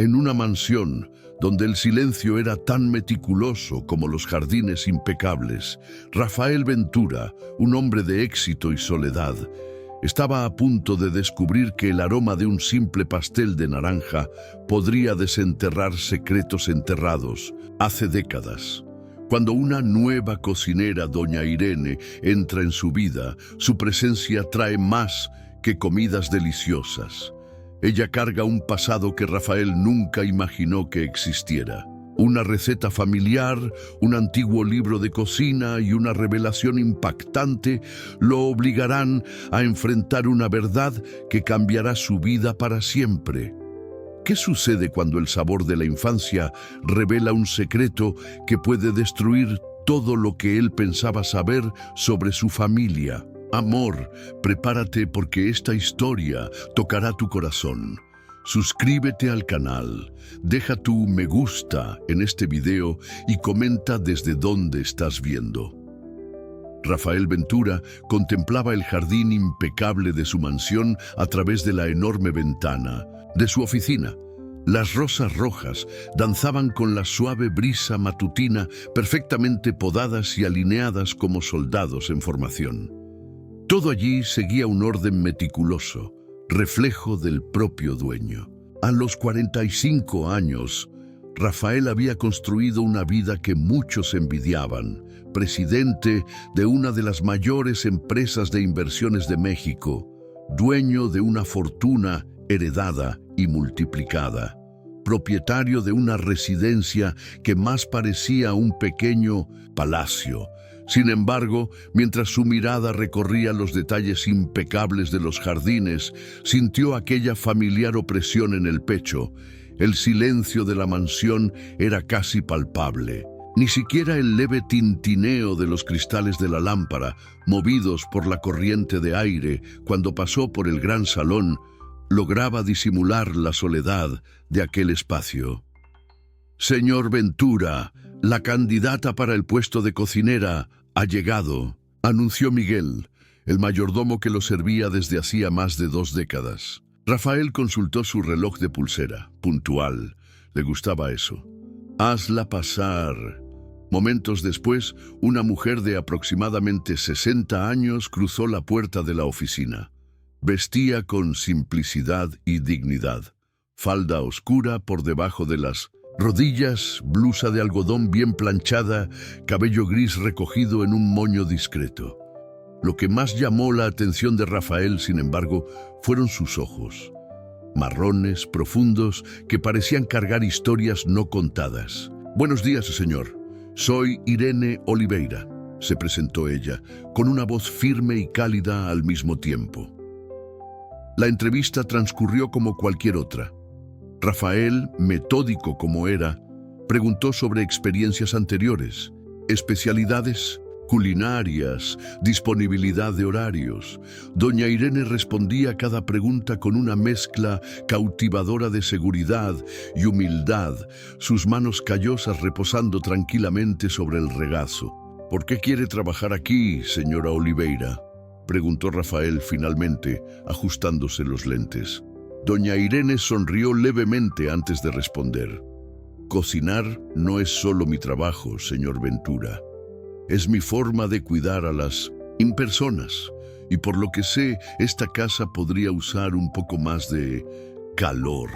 En una mansión donde el silencio era tan meticuloso como los jardines impecables, Rafael Ventura, un hombre de éxito y soledad, estaba a punto de descubrir que el aroma de un simple pastel de naranja podría desenterrar secretos enterrados hace décadas. Cuando una nueva cocinera, doña Irene, entra en su vida, su presencia trae más que comidas deliciosas. Ella carga un pasado que Rafael nunca imaginó que existiera. Una receta familiar, un antiguo libro de cocina y una revelación impactante lo obligarán a enfrentar una verdad que cambiará su vida para siempre. ¿Qué sucede cuando el sabor de la infancia revela un secreto que puede destruir todo lo que él pensaba saber sobre su familia? Amor, prepárate porque esta historia tocará tu corazón. Suscríbete al canal, deja tu me gusta en este video y comenta desde dónde estás viendo. Rafael Ventura contemplaba el jardín impecable de su mansión a través de la enorme ventana de su oficina. Las rosas rojas danzaban con la suave brisa matutina, perfectamente podadas y alineadas como soldados en formación. Todo allí seguía un orden meticuloso, reflejo del propio dueño. A los 45 años, Rafael había construido una vida que muchos envidiaban, presidente de una de las mayores empresas de inversiones de México, dueño de una fortuna heredada y multiplicada, propietario de una residencia que más parecía un pequeño palacio. Sin embargo, mientras su mirada recorría los detalles impecables de los jardines, sintió aquella familiar opresión en el pecho. El silencio de la mansión era casi palpable. Ni siquiera el leve tintineo de los cristales de la lámpara, movidos por la corriente de aire cuando pasó por el gran salón, lograba disimular la soledad de aquel espacio. «Señor Ventura, la candidata para el puesto de cocinera ha llegado», anunció Miguel, el mayordomo que lo servía desde hacía más de 2 décadas. Rafael consultó su reloj de pulsera, puntual. Le gustaba eso. «Hazla pasar». Momentos después, una mujer de aproximadamente 60 años cruzó la puerta de la oficina. Vestía con simplicidad y dignidad. Falda oscura por debajo de las rodillas, blusa de algodón bien planchada, cabello gris recogido en un moño discreto. Lo que más llamó la atención de Rafael, sin embargo, fueron sus ojos. Marrones, profundos, que parecían cargar historias no contadas. «Buenos días, señor. Soy Irene Oliveira», se presentó ella, con una voz firme y cálida al mismo tiempo. La entrevista transcurrió como cualquier otra. Rafael, metódico como era, preguntó sobre experiencias anteriores, especialidades culinarias, disponibilidad de horarios. Doña Irene respondía a cada pregunta con una mezcla cautivadora de seguridad y humildad, sus manos callosas reposando tranquilamente sobre el regazo. «¿Por qué quiere trabajar aquí, señora Oliveira?», preguntó Rafael finalmente, ajustándose los lentes. Doña Irene sonrió levemente antes de responder. «Cocinar no es solo mi trabajo, señor Ventura. Es mi forma de cuidar a las personas, y por lo que sé, esta casa podría usar un poco más de calor».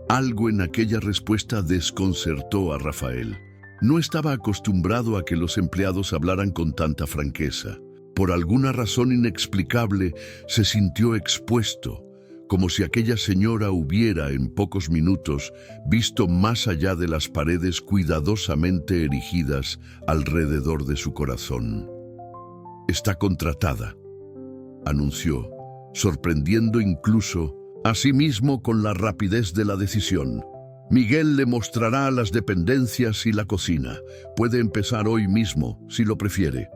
Algo en aquella respuesta desconcertó a Rafael. No estaba acostumbrado a que los empleados hablaran con tanta franqueza. Por alguna razón inexplicable, se sintió expuesto, como si aquella señora hubiera, en pocos minutos, visto más allá de las paredes cuidadosamente erigidas alrededor de su corazón. «Está contratada», anunció, sorprendiendo incluso a sí mismo con la rapidez de la decisión. «Miguel le mostrará las dependencias y la cocina. Puede empezar hoy mismo, si lo prefiere».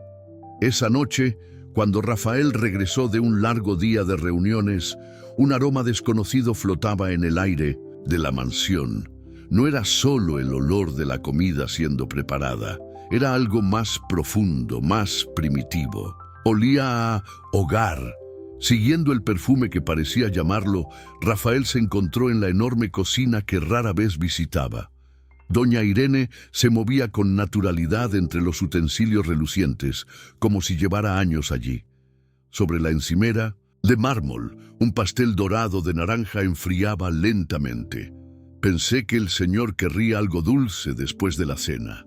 Esa noche, cuando Rafael regresó de un largo día de reuniones, un aroma desconocido flotaba en el aire de la mansión. No era solo el olor de la comida siendo preparada, era algo más profundo, más primitivo. Olía a hogar, Siguiendo el perfume que parecía llamarlo, Rafael se encontró en la enorme cocina que rara vez visitaba. Doña Irene se movía con naturalidad entre los utensilios relucientes, como si llevara años allí. Sobre la encimera, de mármol, un pastel dorado de naranja enfriaba lentamente. «Pensé que el señor querría algo dulce después de la cena»,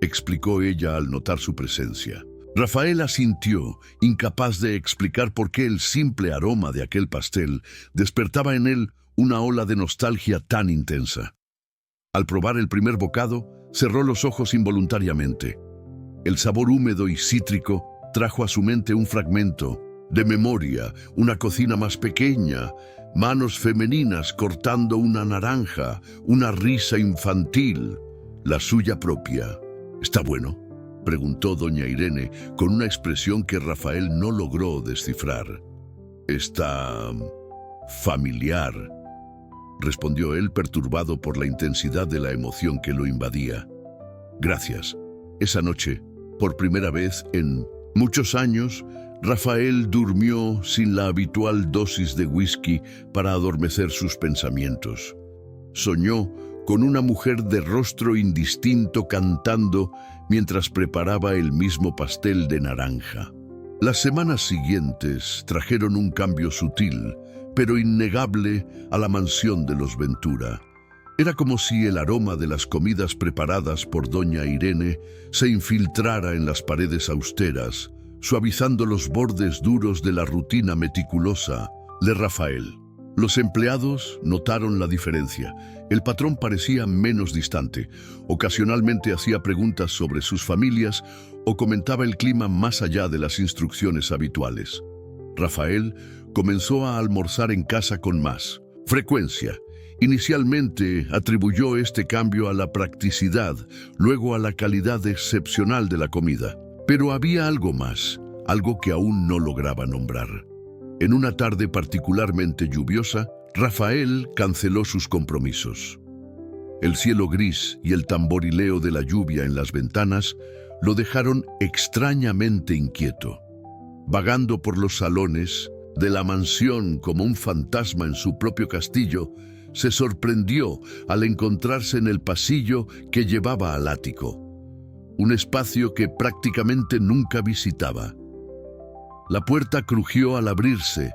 explicó ella al notar su presencia. Rafael asintió, incapaz de explicar por qué el simple aroma de aquel pastel despertaba en él una ola de nostalgia tan intensa. Al probar el primer bocado, cerró los ojos involuntariamente. El sabor húmedo y cítrico trajo a su mente un fragmento de memoria, una cocina más pequeña, manos femeninas cortando una naranja, una risa infantil, la suya propia. «¿Está bueno?», preguntó doña Irene con una expresión que Rafael no logró descifrar. «Está familiar», respondió él, perturbado por la intensidad de la emoción que lo invadía. «Gracias». Esa noche, por primera vez en muchos años, Rafael durmió sin la habitual dosis de whisky para adormecer sus pensamientos. Soñó con una mujer de rostro indistinto cantando mientras preparaba el mismo pastel de naranja. Las semanas siguientes trajeron un cambio sutil, pero innegable, a la mansión de los Ventura. Era como si el aroma de las comidas preparadas por doña Irene se infiltrara en las paredes austeras, suavizando los bordes duros de la rutina meticulosa de Rafael. Los empleados notaron la diferencia. El patrón parecía menos distante. Ocasionalmente hacía preguntas sobre sus familias o comentaba el clima más allá de las instrucciones habituales. Rafael comenzó a almorzar en casa con más frecuencia. Inicialmente atribuyó este cambio a la practicidad, luego a la calidad excepcional de la comida. Pero había algo más, algo que aún no lograba nombrar. En una tarde particularmente lluviosa, Rafael canceló sus compromisos. El cielo gris y el tamborileo de la lluvia en las ventanas lo dejaron extrañamente inquieto. Vagando por los salones de la mansión como un fantasma en su propio castillo, se sorprendió al encontrarse en el pasillo que llevaba al ático, un espacio que prácticamente nunca visitaba. La puerta crujió al abrirse,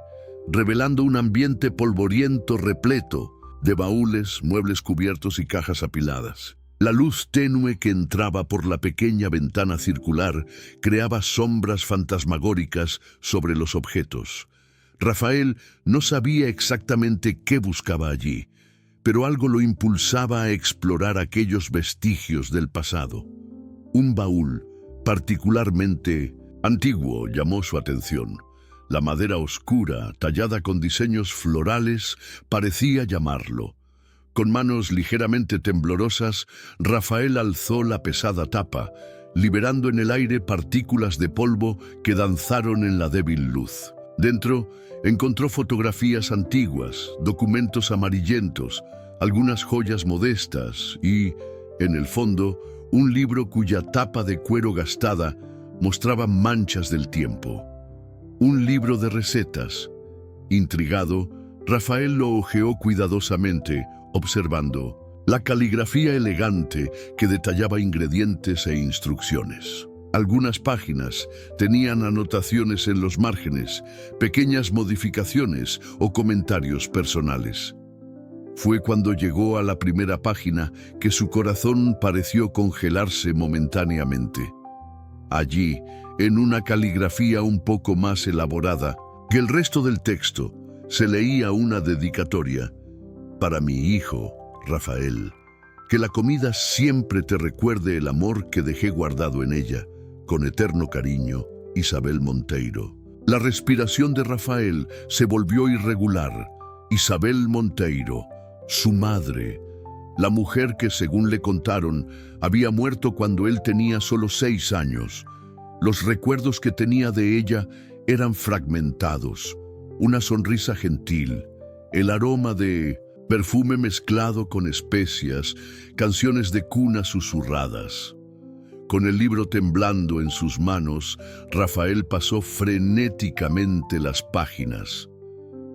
revelando un ambiente polvoriento repleto de baúles, muebles cubiertos y cajas apiladas. La luz tenue que entraba por la pequeña ventana circular creaba sombras fantasmagóricas sobre los objetos. Rafael no sabía exactamente qué buscaba allí, pero algo lo impulsaba a explorar aquellos vestigios del pasado. Un baúl particularmente antiguo llamó su atención. La madera oscura, tallada con diseños florales, parecía llamarlo. Con manos ligeramente temblorosas, Rafael alzó la pesada tapa, liberando en el aire partículas de polvo que danzaron en la débil luz. Dentro, encontró fotografías antiguas, documentos amarillentos, algunas joyas modestas y, en el fondo, un libro cuya tapa de cuero gastada mostraba manchas del tiempo. Un libro de recetas. Intrigado, Rafael lo hojeó cuidadosamente, observando la caligrafía elegante que detallaba ingredientes e instrucciones. Algunas páginas tenían anotaciones en los márgenes, pequeñas modificaciones o comentarios personales. Fue cuando llegó a la primera página que su corazón pareció congelarse momentáneamente. Allí, en una caligrafía un poco más elaborada que el resto del texto, se leía una dedicatoria: «Para mi hijo, Rafael, que la comida siempre te recuerde el amor que dejé guardado en ella. Con eterno cariño, Isabel Monteiro». La respiración de Rafael se volvió irregular. Isabel Monteiro, su madre, la mujer que, según le contaron, había muerto cuando él tenía solo 6 años. Los recuerdos que tenía de ella eran fragmentados. Una sonrisa gentil, el aroma de perfume mezclado con especias, canciones de cuna susurradas. Con el libro temblando en sus manos, Rafael pasó frenéticamente las páginas.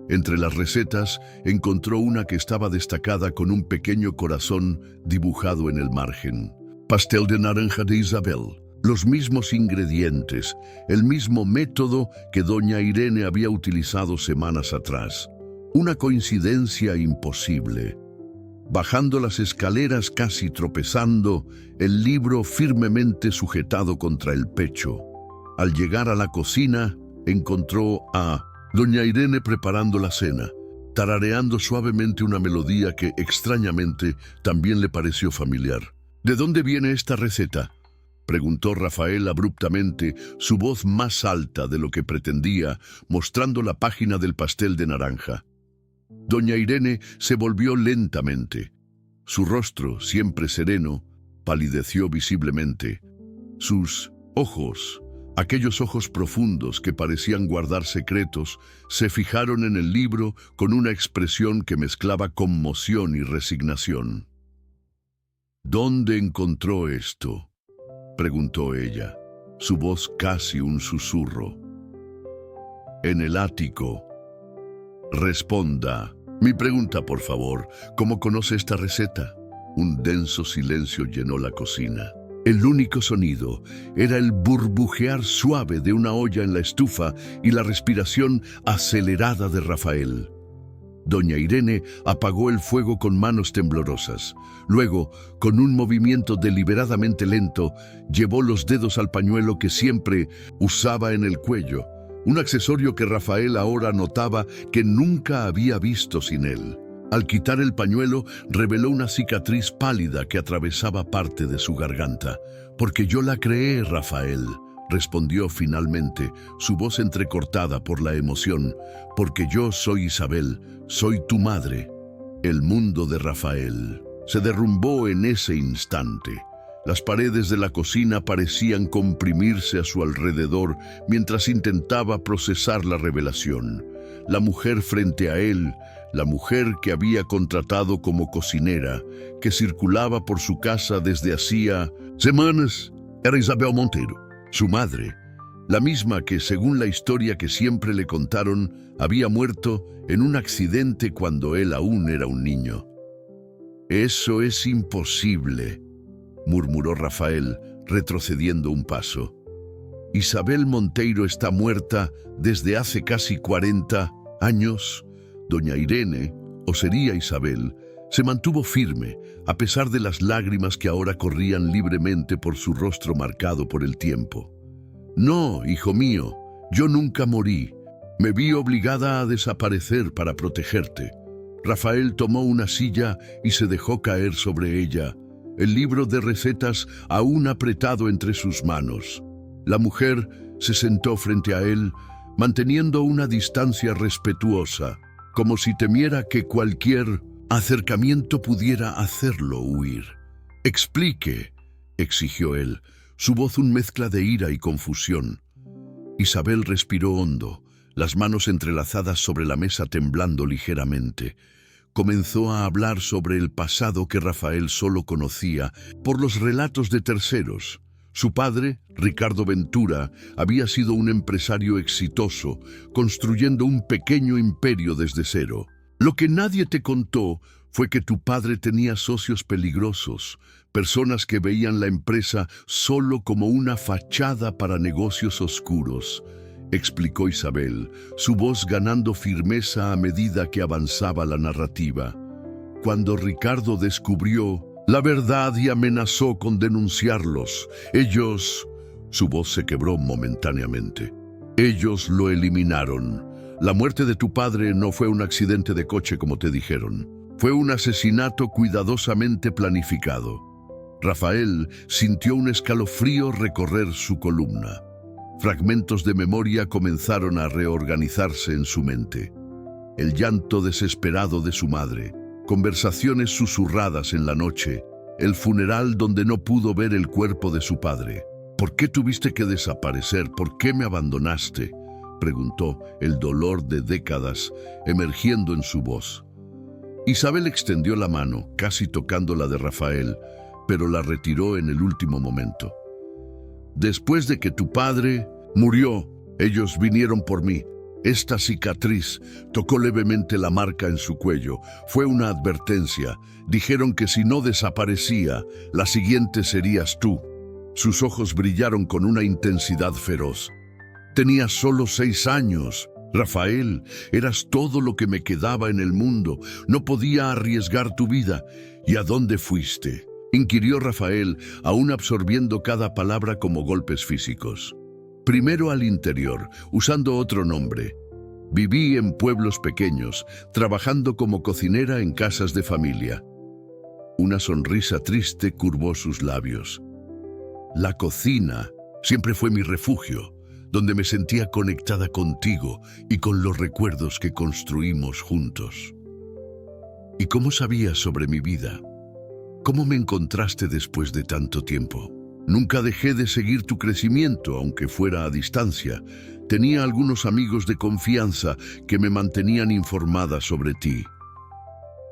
Entre las recetas encontró una que estaba destacada con un pequeño corazón dibujado en el margen. Pastel de naranja de Isabel. Los mismos ingredientes, el mismo método que doña Irene había utilizado semanas atrás. Una coincidencia imposible. Bajando las escaleras casi tropezando, el libro firmemente sujetado contra el pecho. Al llegar a la cocina, encontró a doña Irene preparando la cena, tarareando suavemente una melodía que, extrañamente, también le pareció familiar. ¿De dónde viene esta receta?, preguntó Rafael abruptamente, su voz más alta de lo que pretendía, mostrando la página del pastel de naranja. Doña Irene se volvió lentamente. Su rostro, siempre sereno, palideció visiblemente. Sus ojos, aquellos ojos profundos que parecían guardar secretos, se fijaron en el libro con una expresión que mezclaba conmoción y resignación. ¿Dónde encontró esto?, preguntó ella, su voz casi un susurro. En el ático. Responda. Mi pregunta, por favor, ¿cómo conoce esta receta? Un denso silencio llenó la cocina. El único sonido era el burbujear suave de una olla en la estufa y la respiración acelerada de Rafael. Doña Irene apagó el fuego con manos temblorosas. Luego, con un movimiento deliberadamente lento, llevó los dedos al pañuelo que siempre usaba en el cuello, un accesorio que Rafael ahora notaba que nunca había visto sin él. Al quitar el pañuelo, reveló una cicatriz pálida que atravesaba parte de su garganta. «Porque yo la creé, Rafael», respondió finalmente, su voz entrecortada por la emoción. «Porque yo soy Isabel, soy tu madre». El mundo de Rafael se derrumbó en ese instante. Las paredes de la cocina parecían comprimirse a su alrededor mientras intentaba procesar la revelación. La mujer frente a él, la mujer que había contratado como cocinera, que circulaba por su casa desde hacía semanas, era Isabel Monteiro, su madre, la misma que, según la historia que siempre le contaron, había muerto en un accidente cuando él aún era un niño. «Eso es imposible», murmuró Rafael, retrocediendo un paso. «Isabel Monteiro está muerta desde hace casi 40 años. Doña Irene, o sería Isabel, se mantuvo firme, a pesar de las lágrimas que ahora corrían libremente por su rostro marcado por el tiempo. No, hijo mío, yo nunca morí. Me vi obligada a desaparecer para protegerte». Rafael tomó una silla y se dejó caer sobre ella, el libro de recetas aún apretado entre sus manos. La mujer se sentó frente a él, manteniendo una distancia respetuosa, como si temiera que cualquier acercamiento pudiera hacerlo huir. «Explique», exigió él, su voz una mezcla de ira y confusión. Isabel respiró hondo, las manos entrelazadas sobre la mesa temblando ligeramente. Comenzó a hablar sobre el pasado que Rafael solo conocía por los relatos de terceros. Su padre, Ricardo Ventura, había sido un empresario exitoso, construyendo un pequeño imperio desde cero. Lo que nadie te contó fue que tu padre tenía socios peligrosos, personas que veían la empresa solo como una fachada para negocios oscuros, explicó Isabel, su voz ganando firmeza a medida que avanzaba la narrativa. Cuando Ricardo descubrió la verdad y amenazó con denunciarlos, su voz se quebró momentáneamente. Ellos lo eliminaron. La muerte de tu padre no fue un accidente de coche como te dijeron. Fue un asesinato cuidadosamente planificado. Rafael sintió un escalofrío recorrer su columna. Fragmentos de memoria comenzaron a reorganizarse en su mente. El llanto desesperado de su madre, conversaciones susurradas en la noche, el funeral donde no pudo ver el cuerpo de su padre. «¿Por qué tuviste que desaparecer? ¿Por qué me abandonaste?», preguntó, el dolor de décadas emergiendo en su voz. Isabel extendió la mano, casi tocando la de Rafael, pero la retiró en el último momento. Después de que tu padre murió, ellos vinieron por mí. Esta cicatriz tocó levemente la marca en su cuello. Fue una advertencia. Dijeron que si no desaparecía, la siguiente serías tú. Sus ojos brillaron con una intensidad feroz. Tenías solo 6 años. Rafael, eras todo lo que me quedaba en el mundo. No podía arriesgar tu vida. ¿Y a dónde fuiste?, inquirió Rafael, aún absorbiendo cada palabra como golpes físicos. Primero al interior, usando otro nombre. Viví en pueblos pequeños, trabajando como cocinera en casas de familia. Una sonrisa triste curvó sus labios. La cocina siempre fue mi refugio, donde me sentía conectada contigo y con los recuerdos que construimos juntos. ¿Y cómo sabías sobre mi vida? ¿Cómo me encontraste después de tanto tiempo? Nunca dejé de seguir tu crecimiento, aunque fuera a distancia. Tenía algunos amigos de confianza que me mantenían informada sobre ti.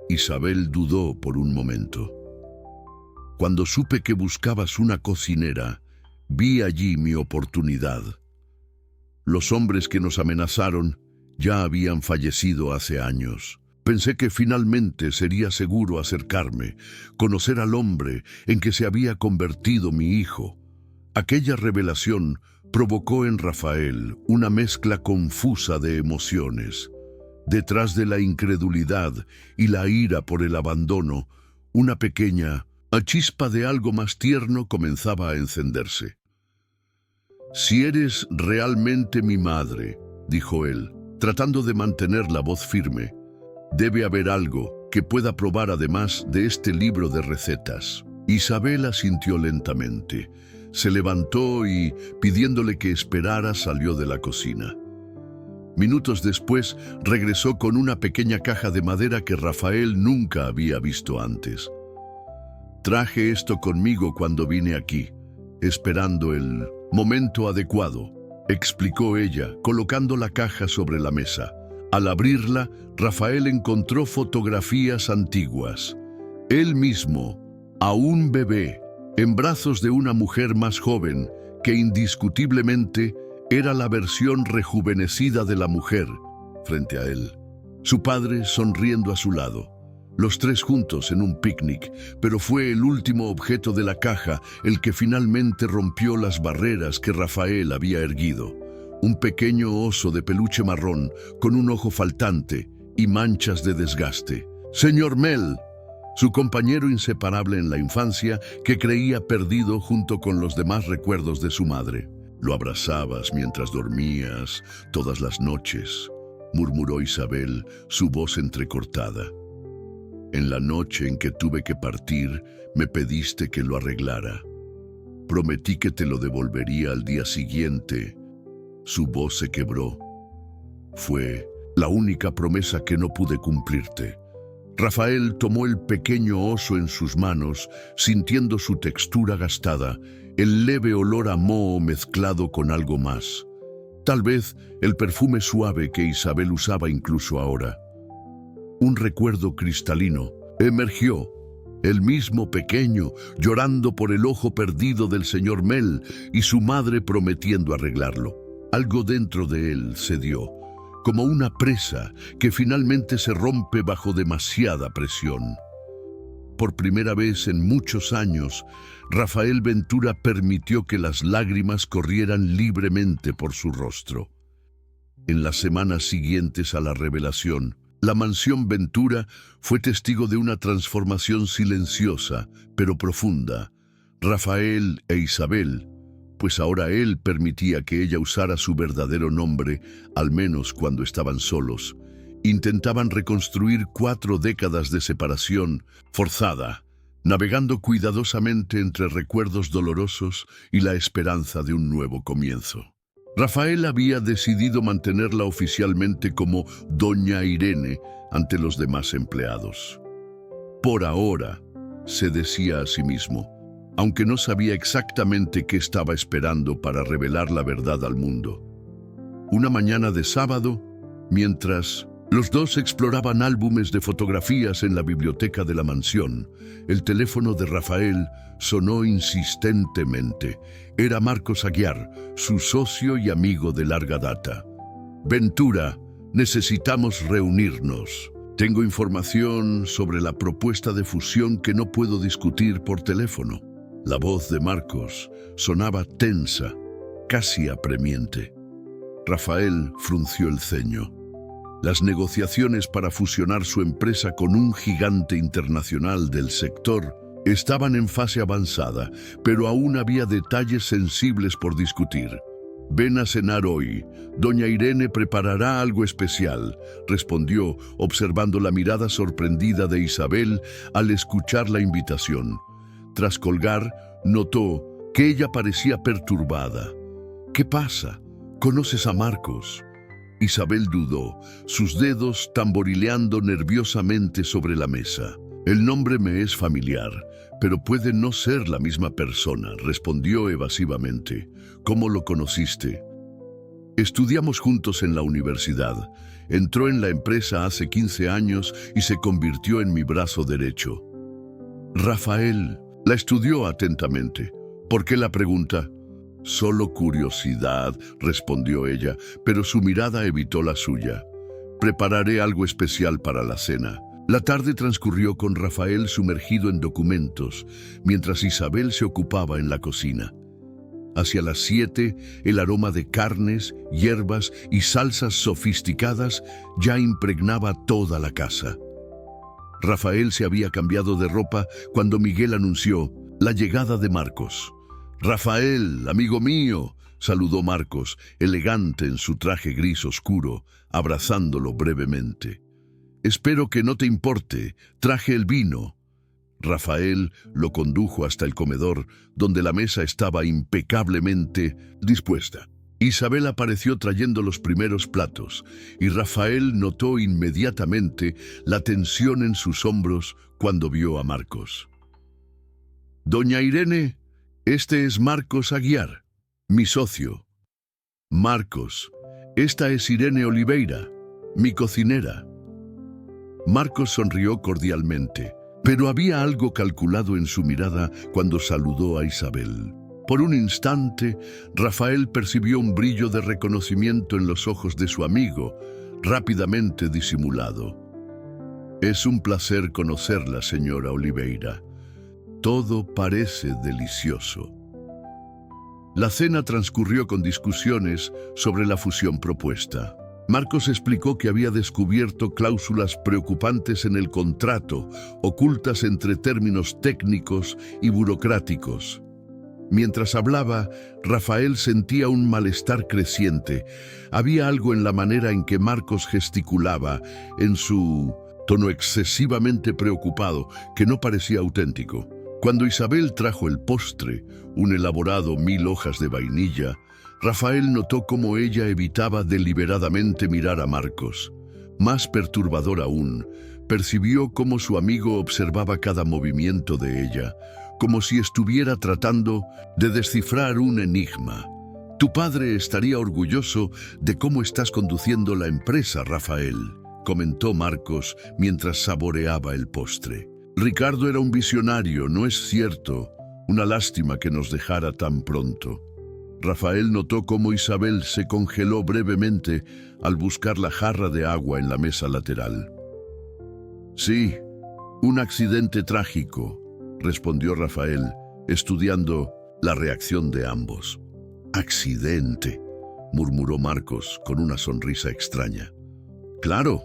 Isabel dudó por un momento. Cuando supe que buscabas una cocinera, vi allí mi oportunidad. Los hombres que nos amenazaron ya habían fallecido hace años. Pensé que finalmente sería seguro acercarme, conocer al hombre en que se había convertido mi hijo. Aquella revelación provocó en Rafael una mezcla confusa de emociones. Detrás de la incredulidad y la ira por el abandono, una pequeña chispa de algo más tierno comenzaba a encenderse. «Si eres realmente mi madre», dijo él, tratando de mantener la voz firme, «debe haber algo que pueda probar además de este libro de recetas». Isabel asintió lentamente. Se levantó y, pidiéndole que esperara, salió de la cocina. Minutos después, regresó con una pequeña caja de madera que Rafael nunca había visto antes. «Traje esto conmigo cuando vine aquí, esperando el momento adecuado», explicó ella, colocando la caja sobre la mesa. Al abrirla, Rafael encontró fotografías antiguas. Él mismo, aún bebé, en brazos de una mujer más joven, que indiscutiblemente era la versión rejuvenecida de la mujer, frente a él. Su padre sonriendo a su lado. Los tres juntos en un picnic, pero fue el último objeto de la caja el que finalmente rompió las barreras que Rafael había erguido. Un pequeño oso de peluche marrón, con un ojo faltante y manchas de desgaste. «Señor Mel», su compañero inseparable en la infancia, que creía perdido junto con los demás recuerdos de su madre. «Lo abrazabas mientras dormías, todas las noches», murmuró Isabel, su voz entrecortada. «En la noche en que tuve que partir, me pediste que lo arreglara. Prometí que te lo devolvería al día siguiente». Su voz se quebró. «Fue la única promesa que no pude cumplirte». Rafael tomó el pequeño oso en sus manos, sintiendo su textura gastada, el leve olor a moho mezclado con algo más. Tal vez el perfume suave que Isabel usaba incluso ahora. Un recuerdo cristalino emergió, el mismo pequeño, llorando por el ojo perdido del señor Mel y su madre prometiendo arreglarlo. Algo dentro de él cedió, como una presa que finalmente se rompe bajo demasiada presión. Por primera vez en muchos años, Rafael Ventura permitió que las lágrimas corrieran libremente por su rostro. En las semanas siguientes a la revelación, la mansión Ventura fue testigo de una transformación silenciosa, pero profunda. Rafael e Isabel, pues ahora él permitía que ella usara su verdadero nombre, al menos cuando estaban solos, intentaban reconstruir 4 décadas de separación forzada, navegando cuidadosamente entre recuerdos dolorosos y la esperanza de un nuevo comienzo. Rafael había decidido mantenerla oficialmente como Doña Irene ante los demás empleados. Por ahora, se decía a sí mismo, aunque no sabía exactamente qué estaba esperando para revelar la verdad al mundo. Una mañana de sábado, mientras Los dos exploraban álbumes de fotografías en la biblioteca de la mansión. El teléfono de Rafael sonó insistentemente. Era Marcos Aguiar, su socio y amigo de larga data. «Ventura, necesitamos reunirnos. Tengo información sobre la propuesta de fusión que no puedo discutir por teléfono». La voz de Marcos sonaba tensa, casi apremiante. Rafael frunció el ceño. Las negociaciones para fusionar su empresa con un gigante internacional del sector estaban en fase avanzada, pero aún había detalles sensibles por discutir. «Ven a cenar hoy. Doña Irene preparará algo especial», respondió, observando la mirada sorprendida de Isabel al escuchar la invitación. Tras colgar, notó que ella parecía perturbada. «¿Qué pasa? ¿Conoces a Marcos?». Isabel dudó, sus dedos tamborileando nerviosamente sobre la mesa. «El nombre me es familiar, pero puede no ser la misma persona», respondió evasivamente. «¿Cómo lo conociste?». «Estudiamos juntos en la universidad. Entró en la empresa hace 15 años y se convirtió en mi brazo derecho». Rafael la estudió atentamente. «¿Por qué la pregunta?». «Solo curiosidad», respondió ella, pero su mirada evitó la suya. «Prepararé algo especial para la cena». La tarde transcurrió con Rafael sumergido en documentos, mientras Isabel se ocupaba en la cocina. Hacia las 7, el aroma de carnes, hierbas y salsas sofisticadas ya impregnaba toda la casa. Rafael se había cambiado de ropa cuando Miguel anunció la llegada de Marcos. «Rafael, amigo mío», saludó Marcos, elegante en su traje gris oscuro, abrazándolo brevemente. «Espero que no te importe, traje el vino». Rafael lo condujo hasta el comedor, donde la mesa estaba impecablemente dispuesta. Isabel apareció trayendo los primeros platos, y Rafael notó inmediatamente la tensión en sus hombros cuando vio a Marcos. «Doña Irene, este es Marcos Aguiar, mi socio». «Marcos, esta es Irene Oliveira, mi cocinera». Marcos sonrió cordialmente, pero había algo calculado en su mirada cuando saludó a Isabel. Por un instante, Rafael percibió un brillo de reconocimiento en los ojos de su amigo, rápidamente disimulado. «Es un placer conocerla, señora Oliveira. Todo parece delicioso». La cena transcurrió con discusiones sobre la fusión propuesta. Marcos explicó que había descubierto cláusulas preocupantes en el contrato, ocultas entre términos técnicos y burocráticos. Mientras hablaba, Rafael sentía un malestar creciente. Había algo en la manera en que Marcos gesticulaba, en su tono excesivamente preocupado, que no parecía auténtico. Cuando Isabel trajo el postre, un elaborado 1000 hojas de vainilla, Rafael notó cómo ella evitaba deliberadamente mirar a Marcos. Más perturbador aún, percibió cómo su amigo observaba cada movimiento de ella, como si estuviera tratando de descifrar un enigma. «Tu padre estaría orgulloso de cómo estás conduciendo la empresa, Rafael», comentó Marcos mientras saboreaba el postre. «Ricardo era un visionario, ¿no es cierto? Una lástima que nos dejara tan pronto». Rafael notó cómo Isabel se congeló brevemente al buscar la jarra de agua en la mesa lateral. «Sí, un accidente trágico», respondió Rafael, estudiando la reacción de ambos. «¿Accidente?», murmuró Marcos con una sonrisa extraña. «Claro».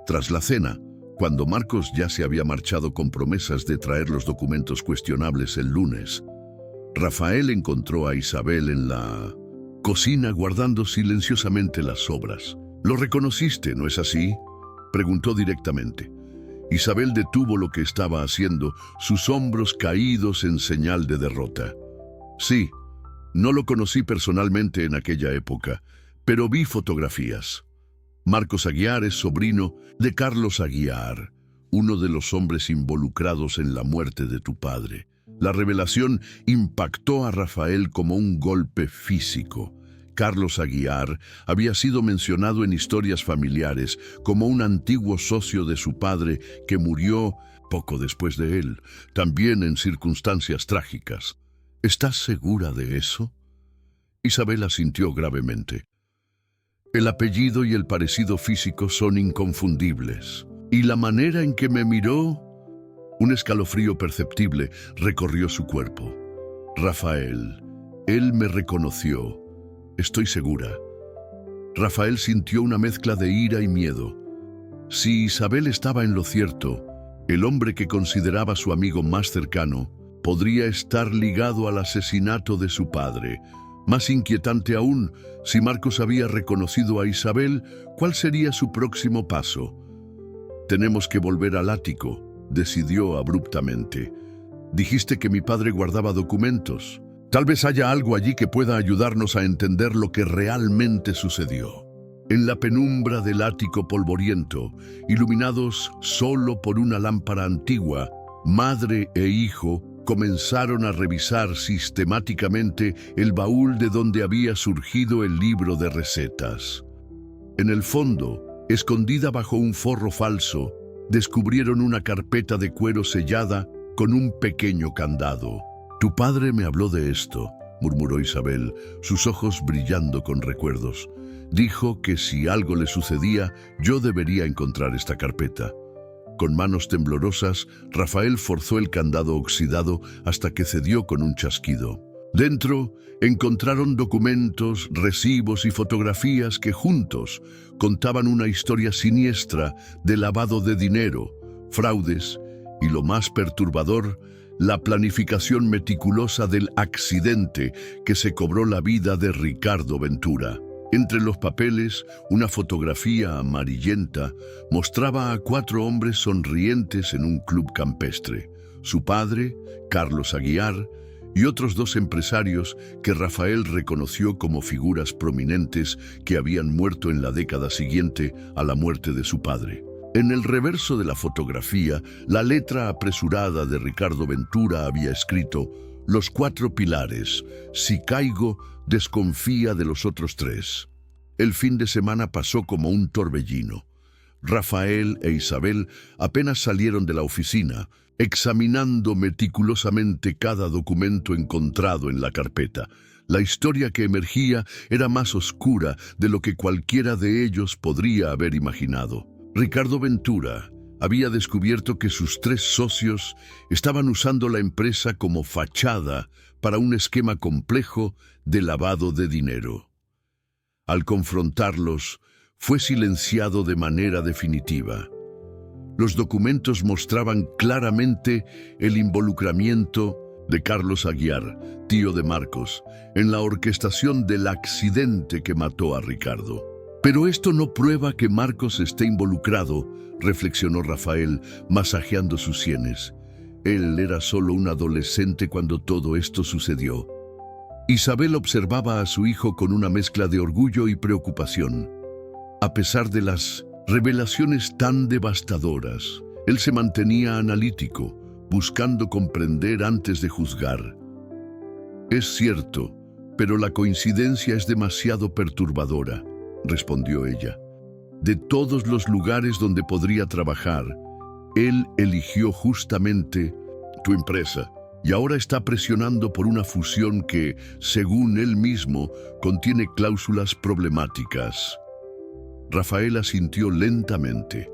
Tras la cena, cuando Marcos ya se había marchado con promesas de traer los documentos cuestionables el lunes, Rafael encontró a Isabel en la cocina guardando silenciosamente las sobras. «Lo reconociste, ¿no es así?», preguntó directamente. Isabel detuvo lo que estaba haciendo, sus hombros caídos en señal de derrota. «Sí, no lo conocí personalmente en aquella época, pero vi fotografías. Marcos Aguiar es sobrino de Carlos Aguiar, uno de los hombres involucrados en la muerte de tu padre». La revelación impactó a Rafael como un golpe físico. Carlos Aguiar había sido mencionado en historias familiares como un antiguo socio de su padre que murió poco después de él, también en circunstancias trágicas. ¿Estás segura de eso? Isabel asintió gravemente. El apellido y el parecido físico son inconfundibles. Y la manera en que me miró, un escalofrío perceptible recorrió su cuerpo. Rafael, él me reconoció. Estoy segura. Rafael sintió una mezcla de ira y miedo. Si Isabel estaba en lo cierto, el hombre que consideraba su amigo más cercano podría estar ligado al asesinato de su padre. Más inquietante aún, si Marcos había reconocido a Isabel, ¿cuál sería su próximo paso? Tenemos que volver al ático, decidió abruptamente. Dijiste que mi padre guardaba documentos. Tal vez haya algo allí que pueda ayudarnos a entender lo que realmente sucedió. En la penumbra del ático polvoriento, iluminados solo por una lámpara antigua, madre e hijo comenzaron a revisar sistemáticamente el baúl de donde había surgido el libro de recetas. En el fondo, escondida bajo un forro falso, descubrieron una carpeta de cuero sellada con un pequeño candado. «Tu padre me habló de esto», murmuró Isabel, sus ojos brillando con recuerdos. «Dijo que si algo le sucedía, yo debería encontrar esta carpeta». Con manos temblorosas, Rafael forzó el candado oxidado hasta que cedió con un chasquido. Dentro encontraron documentos, recibos y fotografías que juntos contaban una historia siniestra de lavado de dinero, fraudes y, lo más perturbador, la planificación meticulosa del accidente que se cobró la vida de Ricardo Ventura. Entre los papeles, una fotografía amarillenta mostraba a 4 hombres sonrientes en un club campestre. Su padre, Carlos Aguiar, y otros 2 empresarios que Rafael reconoció como figuras prominentes que habían muerto en la década siguiente a la muerte de su padre. En el reverso de la fotografía, la letra apresurada de Ricardo Ventura había escrito: «Los 4 pilares. Si caigo, desconfía de los otros 3». El fin de semana pasó como un torbellino. Rafael e Isabel apenas salieron de la oficina, examinando meticulosamente cada documento encontrado en la carpeta. La historia que emergía era más oscura de lo que cualquiera de ellos podría haber imaginado. Ricardo Ventura había descubierto que sus 3 socios estaban usando la empresa como fachada para un esquema complejo de lavado de dinero. Al confrontarlos, fue silenciado de manera definitiva. Los documentos mostraban claramente el involucramiento de Carlos Aguiar, tío de Marcos, en la orquestación del accidente que mató a Ricardo. Pero esto no prueba que Marcos esté involucrado, reflexionó Rafael, masajeando sus sienes. Él era solo un adolescente cuando todo esto sucedió. Isabel observaba a su hijo con una mezcla de orgullo y preocupación. A pesar de las revelaciones tan devastadoras, él se mantenía analítico, buscando comprender antes de juzgar. «Es cierto, pero la coincidencia es demasiado perturbadora», respondió ella. «De todos los lugares donde podría trabajar, él eligió justamente tu empresa y ahora está presionando por una fusión que, según él mismo, contiene cláusulas problemáticas». Rafael asintió lentamente.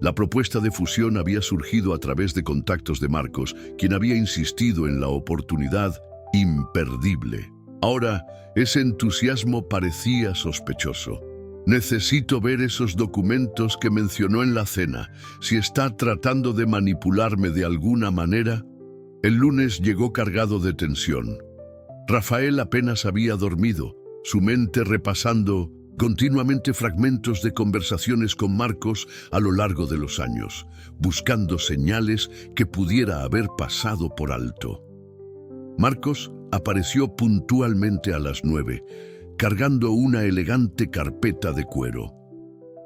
La propuesta de fusión había surgido a través de contactos de Marcos, quien había insistido en la oportunidad imperdible. Ahora, ese entusiasmo parecía sospechoso. «Necesito ver esos documentos que mencionó en la cena. Si está tratando de manipularme de alguna manera». El lunes llegó cargado de tensión. Rafael apenas había dormido, su mente repasando continuamente fragmentos de conversaciones con Marcos a lo largo de los años, buscando señales que pudiera haber pasado por alto. Marcos apareció puntualmente a las 9, cargando una elegante carpeta de cuero.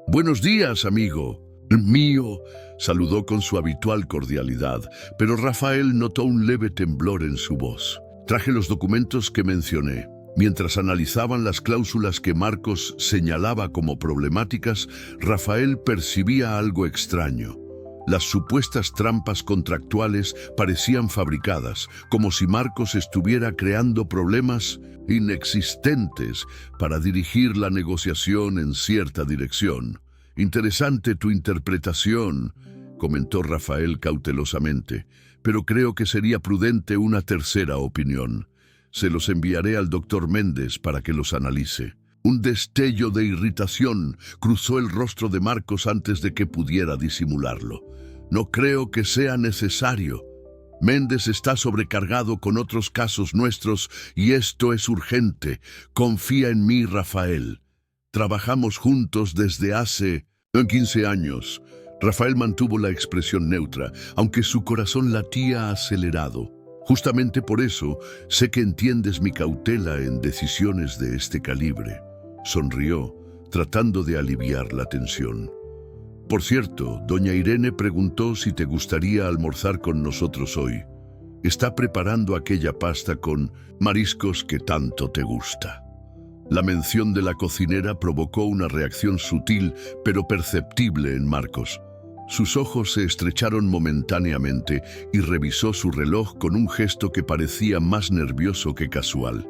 «Buenos días, amigo». «Mío», saludó con su habitual cordialidad, pero Rafael notó un leve temblor en su voz. «Traje los documentos que mencioné. Mientras analizaban las cláusulas que Marcos señalaba como problemáticas, Rafael percibía algo extraño. Las supuestas trampas contractuales parecían fabricadas, como si Marcos estuviera creando problemas inexistentes para dirigir la negociación en cierta dirección. «Interesante tu interpretación», comentó Rafael cautelosamente, «pero creo que sería prudente una tercera opinión. Se los enviaré al doctor Méndez para que los analice». Un destello de irritación cruzó el rostro de Marcos antes de que pudiera disimularlo. «No creo que sea necesario. Méndez está sobrecargado con otros casos nuestros y esto es urgente. Confía en mí, Rafael. Trabajamos juntos desde hace 15 años». Rafael mantuvo la expresión neutra, aunque su corazón latía acelerado. «Justamente por eso sé que entiendes mi cautela en decisiones de este calibre». Sonrió, tratando de aliviar la tensión. «Por cierto, doña Irene preguntó si te gustaría almorzar con nosotros hoy. Está preparando aquella pasta con mariscos que tanto te gusta». La mención de la cocinera provocó una reacción sutil pero perceptible en Marcos. Sus ojos se estrecharon momentáneamente y revisó su reloj con un gesto que parecía más nervioso que casual.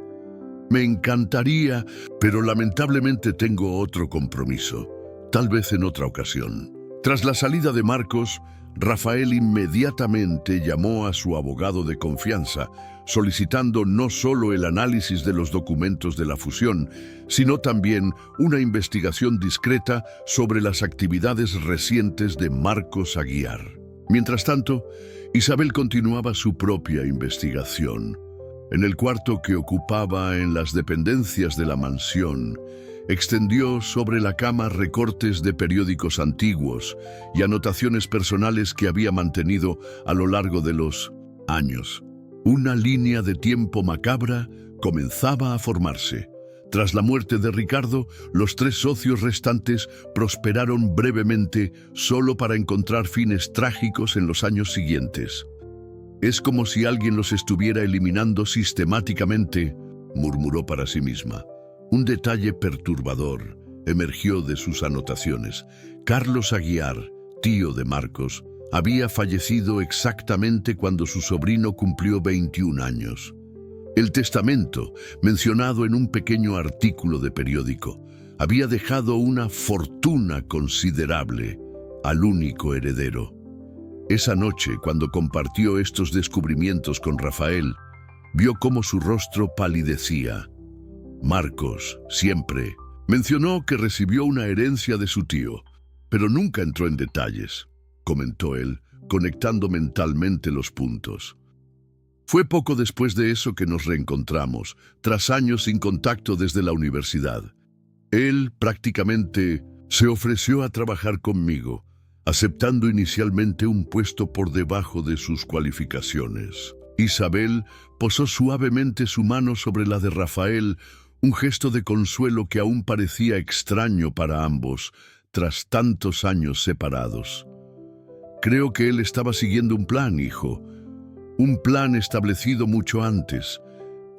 «Me encantaría, pero lamentablemente tengo otro compromiso. Tal vez en otra ocasión». Tras la salida de Marcos, Rafael inmediatamente llamó a su abogado de confianza, solicitando no solo el análisis de los documentos de la fusión, sino también una investigación discreta sobre las actividades recientes de Marcos Aguiar. Mientras tanto, Isabel continuaba su propia investigación. En el cuarto que ocupaba en las dependencias de la mansión, extendió sobre la cama recortes de periódicos antiguos y anotaciones personales que había mantenido a lo largo de los años. Una línea de tiempo macabra comenzaba a formarse. Tras la muerte de Ricardo, los 3 socios restantes prosperaron brevemente solo para encontrar fines trágicos en los años siguientes. «Es como si alguien los estuviera eliminando sistemáticamente», murmuró para sí misma. Un detalle perturbador emergió de sus anotaciones. Carlos Aguiar, tío de Marcos, había fallecido exactamente cuando su sobrino cumplió 21 años. El testamento, mencionado en un pequeño artículo de periódico, había dejado una fortuna considerable al único heredero. Esa noche, cuando compartió estos descubrimientos con Rafael, vio cómo su rostro palidecía. Marcos, siempre, mencionó que recibió una herencia de su tío, pero nunca entró en detalles, comentó él, conectando mentalmente los puntos. Fue poco después de eso que nos reencontramos, tras años sin contacto desde la universidad. Él prácticamente se ofreció a trabajar conmigo, aceptando inicialmente un puesto por debajo de sus cualificaciones. Isabel posó suavemente su mano sobre la de Rafael, un gesto de consuelo que aún parecía extraño para ambos, tras tantos años separados. «Creo que él estaba siguiendo un plan, hijo. Un plan establecido mucho antes.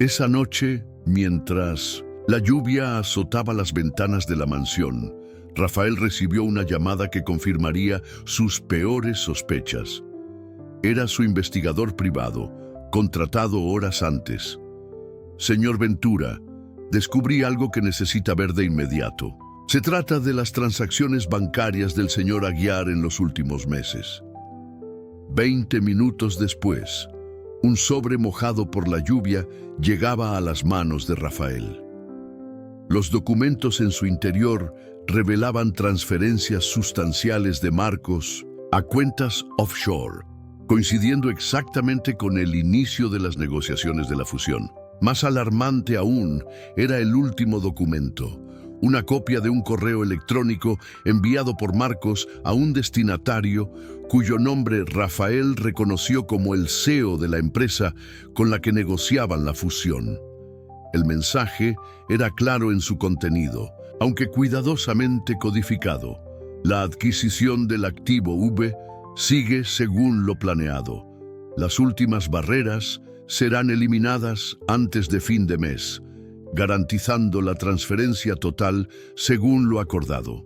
Esa noche, mientras la lluvia azotaba las ventanas de la mansión, Rafael recibió una llamada que confirmaría sus peores sospechas. Era su investigador privado, contratado horas antes. «Señor Ventura, descubrí algo que necesita ver de inmediato. Se trata de las transacciones bancarias del señor Aguiar en los últimos meses». 20 minutos después, un sobre mojado por la lluvia llegaba a las manos de Rafael. Los documentos en su interior revelaban transferencias sustanciales de Marcos a cuentas offshore, coincidiendo exactamente con el inicio de las negociaciones de la fusión. Más alarmante aún era el último documento, una copia de un correo electrónico enviado por Marcos a un destinatario cuyo nombre Rafael reconoció como el CEO de la empresa con la que negociaban la fusión. El mensaje era claro en su contenido, aunque cuidadosamente codificado. La adquisición del activo V sigue según lo planeado. Las últimas barreras serán eliminadas antes de fin de mes. garantizando la transferencia total según lo acordado.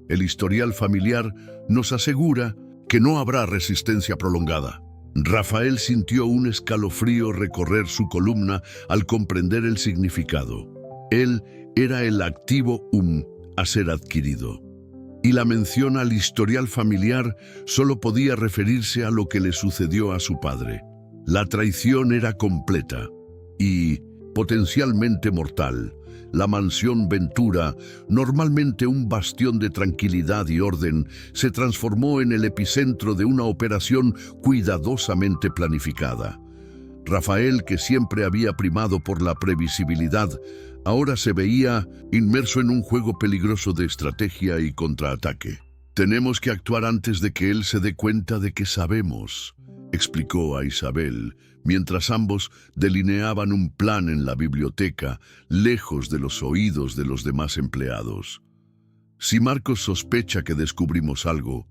El historial familiar nos asegura que no habrá resistencia prolongada. Rafael sintió un escalofrío recorrer su columna al comprender el significado. Él era el activo a ser adquirido. Y la mención al historial familiar solo podía referirse a lo que le sucedió a su padre. La traición era completa y potencialmente mortal. La mansión Ventura, normalmente un bastión de tranquilidad y orden, se transformó en el epicentro de una operación cuidadosamente planificada. Rafael, que siempre había primado por la previsibilidad, ahora se veía inmerso en un juego peligroso de estrategia y contraataque. «Tenemos que actuar antes de que él se dé cuenta de que sabemos», explicó a Isabel, mientras ambos delineaban un plan en la biblioteca, lejos de los oídos de los demás empleados. «Si Marcos sospecha que descubrimos algo,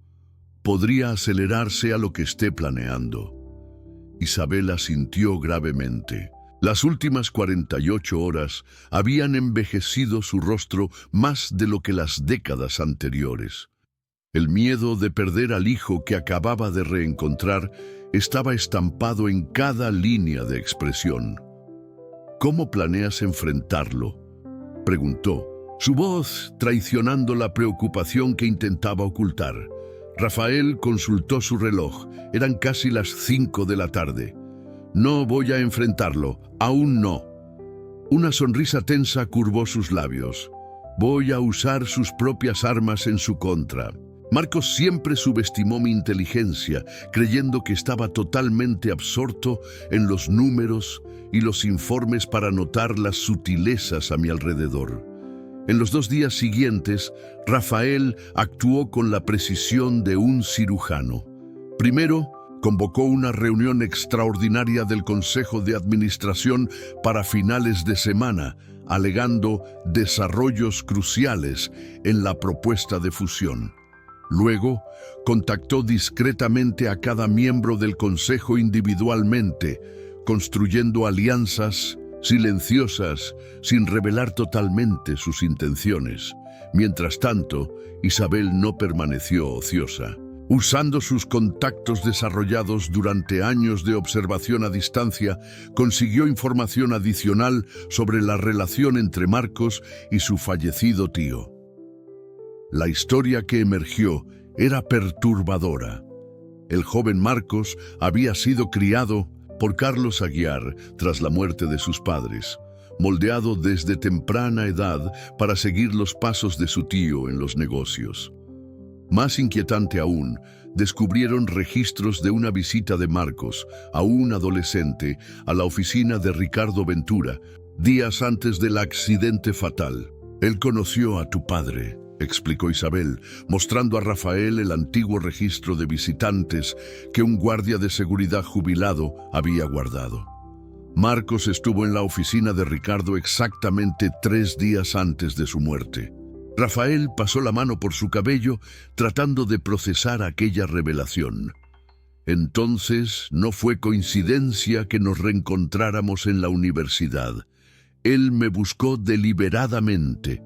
podría acelerarse a lo que esté planeando». Isabel asintió gravemente. Las últimas 48 horas habían envejecido su rostro más de lo que las décadas anteriores. El miedo de perder al hijo que acababa de reencontrar estaba estampado en cada línea de expresión. «¿Cómo planeas enfrentarlo?», preguntó, su voz traicionando la preocupación que intentaba ocultar. Rafael consultó su reloj. Eran casi las 5 de la tarde. «No voy a enfrentarlo, aún no». Una sonrisa tensa curvó sus labios. «Voy a usar sus propias armas en su contra». Marcos siempre subestimó mi inteligencia, creyendo que estaba totalmente absorto en los números y los informes para notar las sutilezas a mi alrededor. En los 2 días siguientes, Rafael actuó con la precisión de un cirujano. Primero, convocó una reunión extraordinaria del Consejo de Administración para finales de semana, alegando desarrollos cruciales en la propuesta de fusión. Luego, contactó discretamente a cada miembro del Consejo individualmente, construyendo alianzas silenciosas, sin revelar totalmente sus intenciones. Mientras tanto, Isabel no permaneció ociosa. Usando sus contactos desarrollados durante años de observación a distancia, consiguió información adicional sobre la relación entre Marcos y su fallecido tío. La historia que emergió era perturbadora. El joven Marcos había sido criado por Carlos Aguiar tras la muerte de sus padres, moldeado desde temprana edad para seguir los pasos de su tío en los negocios. Más inquietante aún, descubrieron registros de una visita de Marcos, aún adolescente, a la oficina de Ricardo Ventura, días antes del accidente fatal. «Él conoció a tu padre», explicó Isabel, mostrando a Rafael el antiguo registro de visitantes que un guardia de seguridad jubilado había guardado. Marcos estuvo en la oficina de Ricardo exactamente 3 días antes de su muerte. Rafael pasó la mano por su cabello tratando de procesar aquella revelación. «Entonces no fue coincidencia que nos reencontráramos en la universidad. Él me buscó deliberadamente».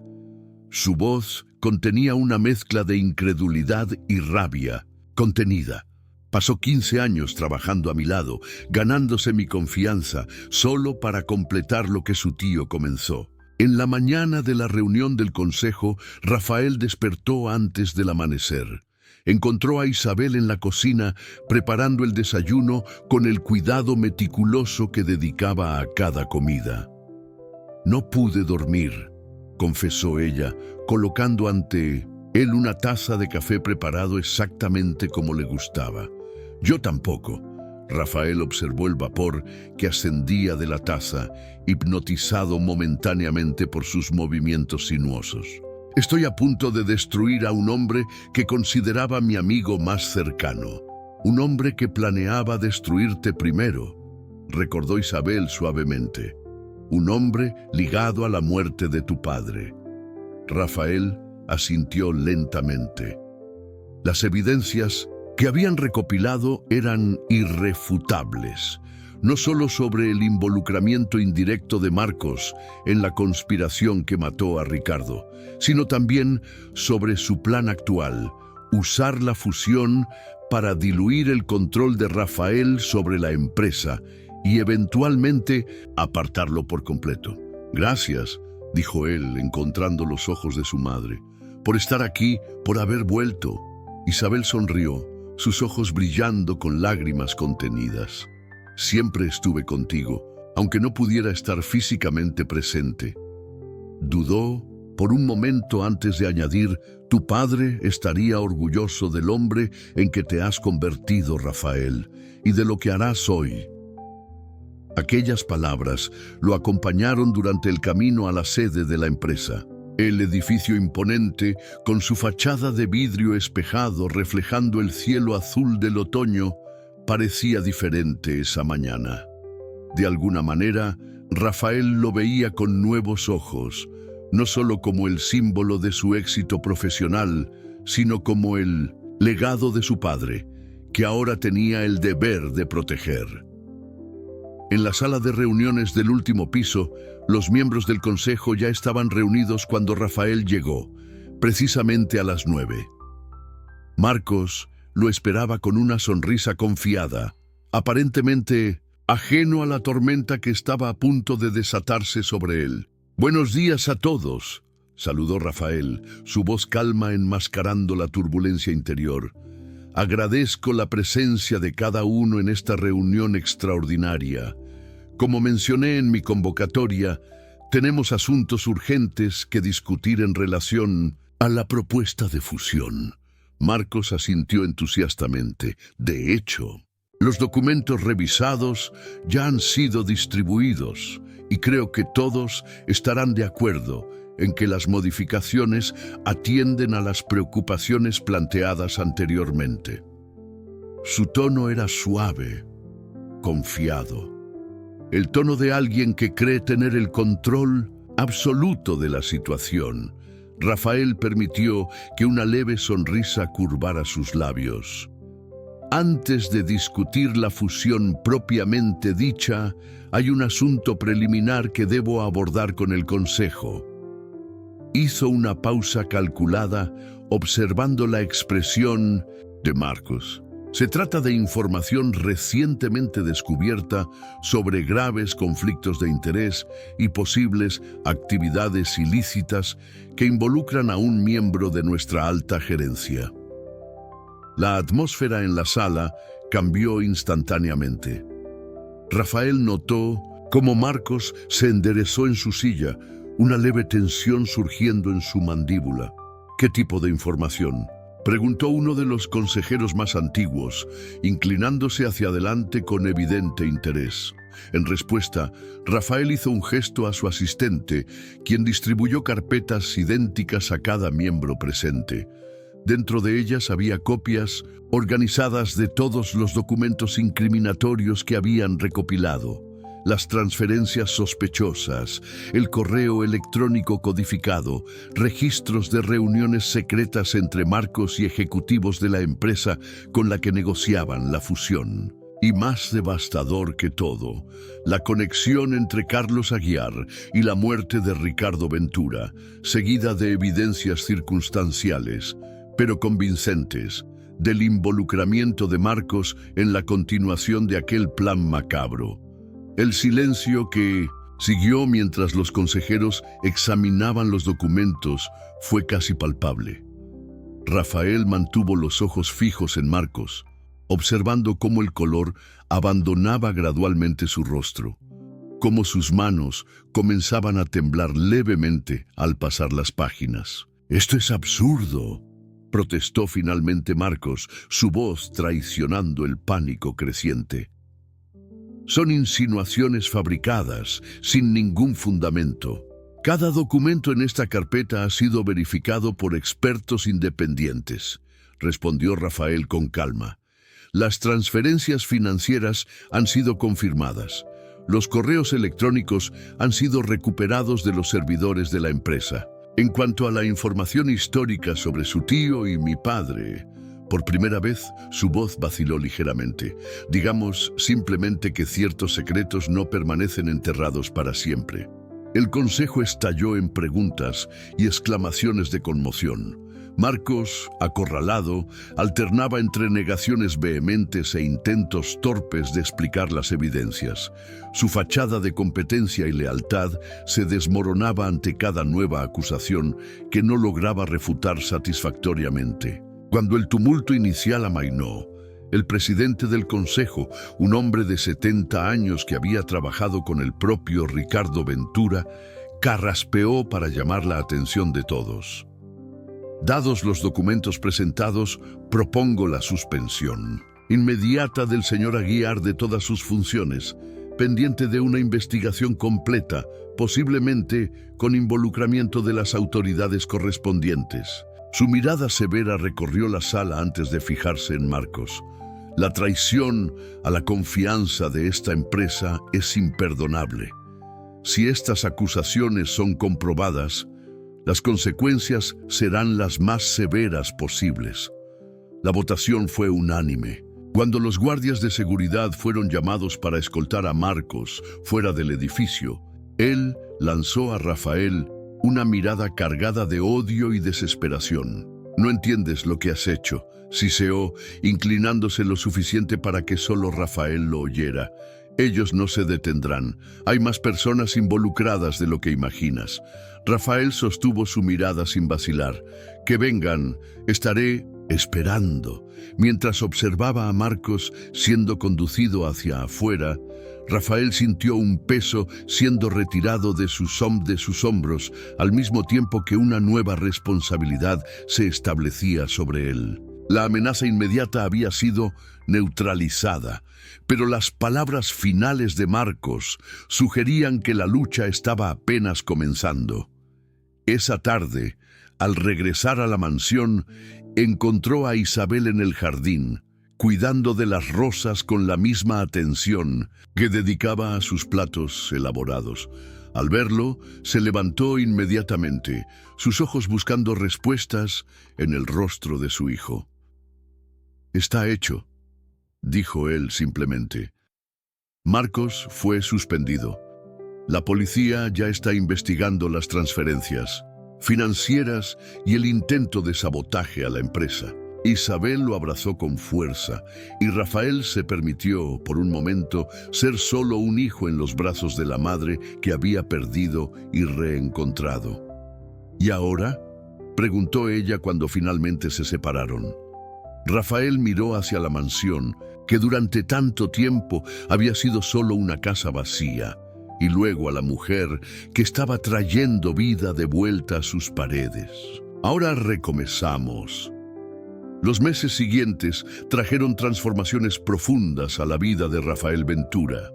Su voz contenía una mezcla de incredulidad y rabia contenida. «Pasó 15 años trabajando a mi lado, ganándose mi confianza, solo para completar lo que su tío comenzó». En la mañana de la reunión del consejo, Rafael despertó antes del amanecer. Encontró a Isabel en la cocina preparando el desayuno con el cuidado meticuloso que dedicaba a cada comida. «No pude dormir», confesó ella, colocando ante él una taza de café preparado exactamente como le gustaba. «Yo tampoco». Rafael observó el vapor que ascendía de la taza, hipnotizado momentáneamente por sus movimientos sinuosos. «Estoy a punto de destruir a un hombre que consideraba mi amigo más cercano. Un hombre que planeaba destruirte primero», recordó Isabel suavemente. «Un hombre ligado a la muerte de tu padre». Rafael asintió lentamente. Las evidencias que habían recopilado eran irrefutables. no solo sobre el involucramiento indirecto de Marcos en la conspiración que mató a Ricardo, sino también sobre su plan actual: usar la fusión para diluir el control de Rafael sobre la empresa y eventualmente apartarlo por completo. «Gracias», dijo él, encontrando los ojos de su madre, «por estar aquí, por haber vuelto». Isabel sonrió, sus ojos brillando con lágrimas contenidas. «Siempre estuve contigo, aunque no pudiera estar físicamente presente». Dudó por un momento antes de añadir: «Tu padre estaría orgulloso del hombre en que te has convertido, Rafael, y de lo que harás hoy». Aquellas palabras lo acompañaron durante el camino a la sede de la empresa. El edificio imponente, con su fachada de vidrio espejado reflejando el cielo azul del otoño, parecía diferente esa mañana. De alguna manera, Rafael lo veía con nuevos ojos, no solo como el símbolo de su éxito profesional, sino como el legado de su padre, que ahora tenía el deber de proteger. En la sala de reuniones del último piso, los miembros del consejo ya estaban reunidos cuando Rafael llegó, precisamente a las 9. Marcos lo esperaba con una sonrisa confiada, aparentemente ajeno a la tormenta que estaba a punto de desatarse sobre él. «Buenos días a todos», saludó Rafael, su voz calma enmascarando la turbulencia interior. «Agradezco la presencia de cada uno en esta reunión extraordinaria. Como mencioné en mi convocatoria, tenemos asuntos urgentes que discutir en relación a la propuesta de fusión». Marcos asintió entusiastamente. «De hecho, los documentos revisados ya han sido distribuidos y creo que todos estarán de acuerdo en que las modificaciones atienden a las preocupaciones planteadas anteriormente». Su tono era suave, confiado. El tono de alguien que cree tener el control absoluto de la situación. Rafael permitió que una leve sonrisa curvara sus labios. «Antes de discutir la fusión propiamente dicha, hay un asunto preliminar que debo abordar con el Consejo». Hizo una pausa calculada, observando la expresión de Marcos. Se trata de información recientemente descubierta sobre graves conflictos de interés y posibles actividades ilícitas que involucran a un miembro de nuestra alta gerencia. La atmósfera en la sala cambió instantáneamente. Rafael notó cómo Marcos se enderezó en su silla, una leve tensión surgiendo en su mandíbula. «¿Qué tipo de información?», preguntó uno de los consejeros más antiguos, inclinándose hacia adelante con evidente interés. En respuesta, Rafael hizo un gesto a su asistente, quien distribuyó carpetas idénticas a cada miembro presente. Dentro de ellas había copias organizadas de todos los documentos incriminatorios que habían recopilado. Las transferencias sospechosas, el correo electrónico codificado, registros de reuniones secretas entre Marcos y ejecutivos de la empresa con la que negociaban la fusión. Y más devastador que todo, la conexión entre Carlos Aguiar y la muerte de Ricardo Ventura, seguida de evidencias circunstanciales, pero convincentes, del involucramiento de Marcos en la continuación de aquel plan macabro. El silencio que siguió mientras los consejeros examinaban los documentos fue casi palpable. Rafael mantuvo los ojos fijos en Marcos, observando cómo el color abandonaba gradualmente su rostro, cómo sus manos comenzaban a temblar levemente al pasar las páginas. «Esto es absurdo», protestó finalmente Marcos, su voz traicionando el pánico creciente. «Son insinuaciones fabricadas, sin ningún fundamento. Cada documento en esta carpeta ha sido verificado por expertos independientes», respondió Rafael con calma. «Las transferencias financieras han sido confirmadas. Los correos electrónicos han sido recuperados de los servidores de la empresa. En cuanto a la información histórica sobre su tío y mi padre, Por primera vez, su voz vaciló ligeramente. Digamos simplemente que ciertos secretos no permanecen enterrados para siempre. El consejo estalló en preguntas y exclamaciones de conmoción. Marcos, acorralado, alternaba entre negaciones vehementes e intentos torpes de explicar las evidencias. Su fachada de competencia y lealtad se desmoronaba ante cada nueva acusación que no lograba refutar satisfactoriamente. Cuando el tumulto inicial amainó, el presidente del consejo, un hombre de 70 años que había trabajado con el propio Ricardo Ventura, carraspeó para llamar la atención de todos. Dados los documentos presentados, propongo la suspensión inmediata del señor Aguiar de todas sus funciones, pendiente de una investigación completa, posiblemente con involucramiento de las autoridades correspondientes. Su mirada severa recorrió la sala antes de fijarse en Marcos. La traición a la confianza de esta empresa es imperdonable. Si estas acusaciones son comprobadas, las consecuencias serán las más severas posibles. La votación fue unánime. Cuando los guardias de seguridad fueron llamados para escoltar a Marcos fuera del edificio, él lanzó a Rafael una mirada cargada de odio y desesperación. «No entiendes lo que has hecho», siseó, inclinándose lo suficiente para que solo Rafael lo oyera. «Ellos no se detendrán. Hay más personas involucradas de lo que imaginas». Rafael sostuvo su mirada sin vacilar. «Que vengan, estaré esperando». Mientras observaba a Marcos siendo conducido hacia afuera, Rafael sintió un peso siendo retirado de sus hombros, al mismo tiempo que una nueva responsabilidad se establecía sobre él. La amenaza inmediata había sido neutralizada, pero las palabras finales de Marcos sugerían que la lucha estaba apenas comenzando. Esa tarde, al regresar a la mansión, encontró a Isabel en el jardín, cuidando de las rosas con la misma atención que dedicaba a sus platos elaborados. Al verlo, se levantó inmediatamente, sus ojos buscando respuestas en el rostro de su hijo. «Está hecho», dijo él simplemente. Marcos fue suspendido. La policía ya está investigando las transferencias financieras y el intento de sabotaje a la empresa. Isabel lo abrazó con fuerza y Rafael se permitió, por un momento, ser solo un hijo en los brazos de la madre que había perdido y reencontrado. «¿Y ahora?», preguntó ella cuando finalmente se separaron. Rafael miró hacia la mansión, que durante tanto tiempo había sido solo una casa vacía, y luego a la mujer que estaba trayendo vida de vuelta a sus paredes. «Ahora recomenzamos». Los meses siguientes trajeron transformaciones profundas a la vida de Rafael Ventura.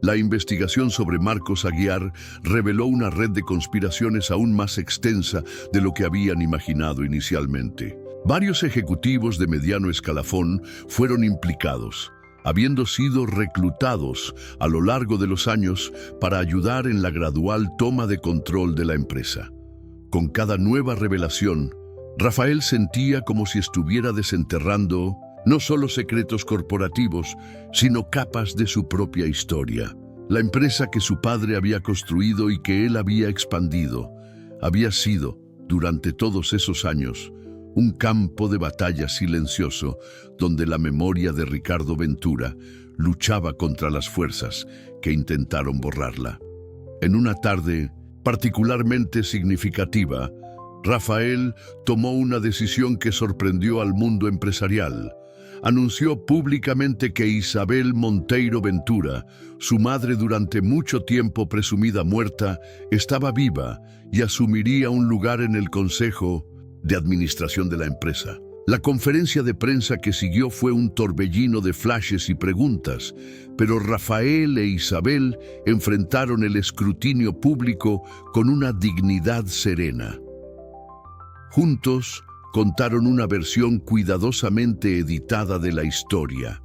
La investigación sobre Marcos Aguiar reveló una red de conspiraciones aún más extensa de lo que habían imaginado inicialmente. Varios ejecutivos de mediano escalafón fueron implicados, habiendo sido reclutados a lo largo de los años para ayudar en la gradual toma de control de la empresa. Con cada nueva revelación, Rafael sentía como si estuviera desenterrando no solo secretos corporativos, sino capas de su propia historia. La empresa que su padre había construido y que él había expandido, había sido, durante todos esos años, un campo de batalla silencioso donde la memoria de Ricardo Ventura luchaba contra las fuerzas que intentaron borrarla. En una tarde particularmente significativa, Rafael tomó una decisión que sorprendió al mundo empresarial. Anunció públicamente que Isabel Monteiro Ventura, su madre durante mucho tiempo presumida muerta, estaba viva y asumiría un lugar en el Consejo de Administración de la empresa. La conferencia de prensa que siguió fue un torbellino de flashes y preguntas, pero Rafael e Isabel enfrentaron el escrutinio público con una dignidad serena. Juntos contaron una versión cuidadosamente editada de la historia.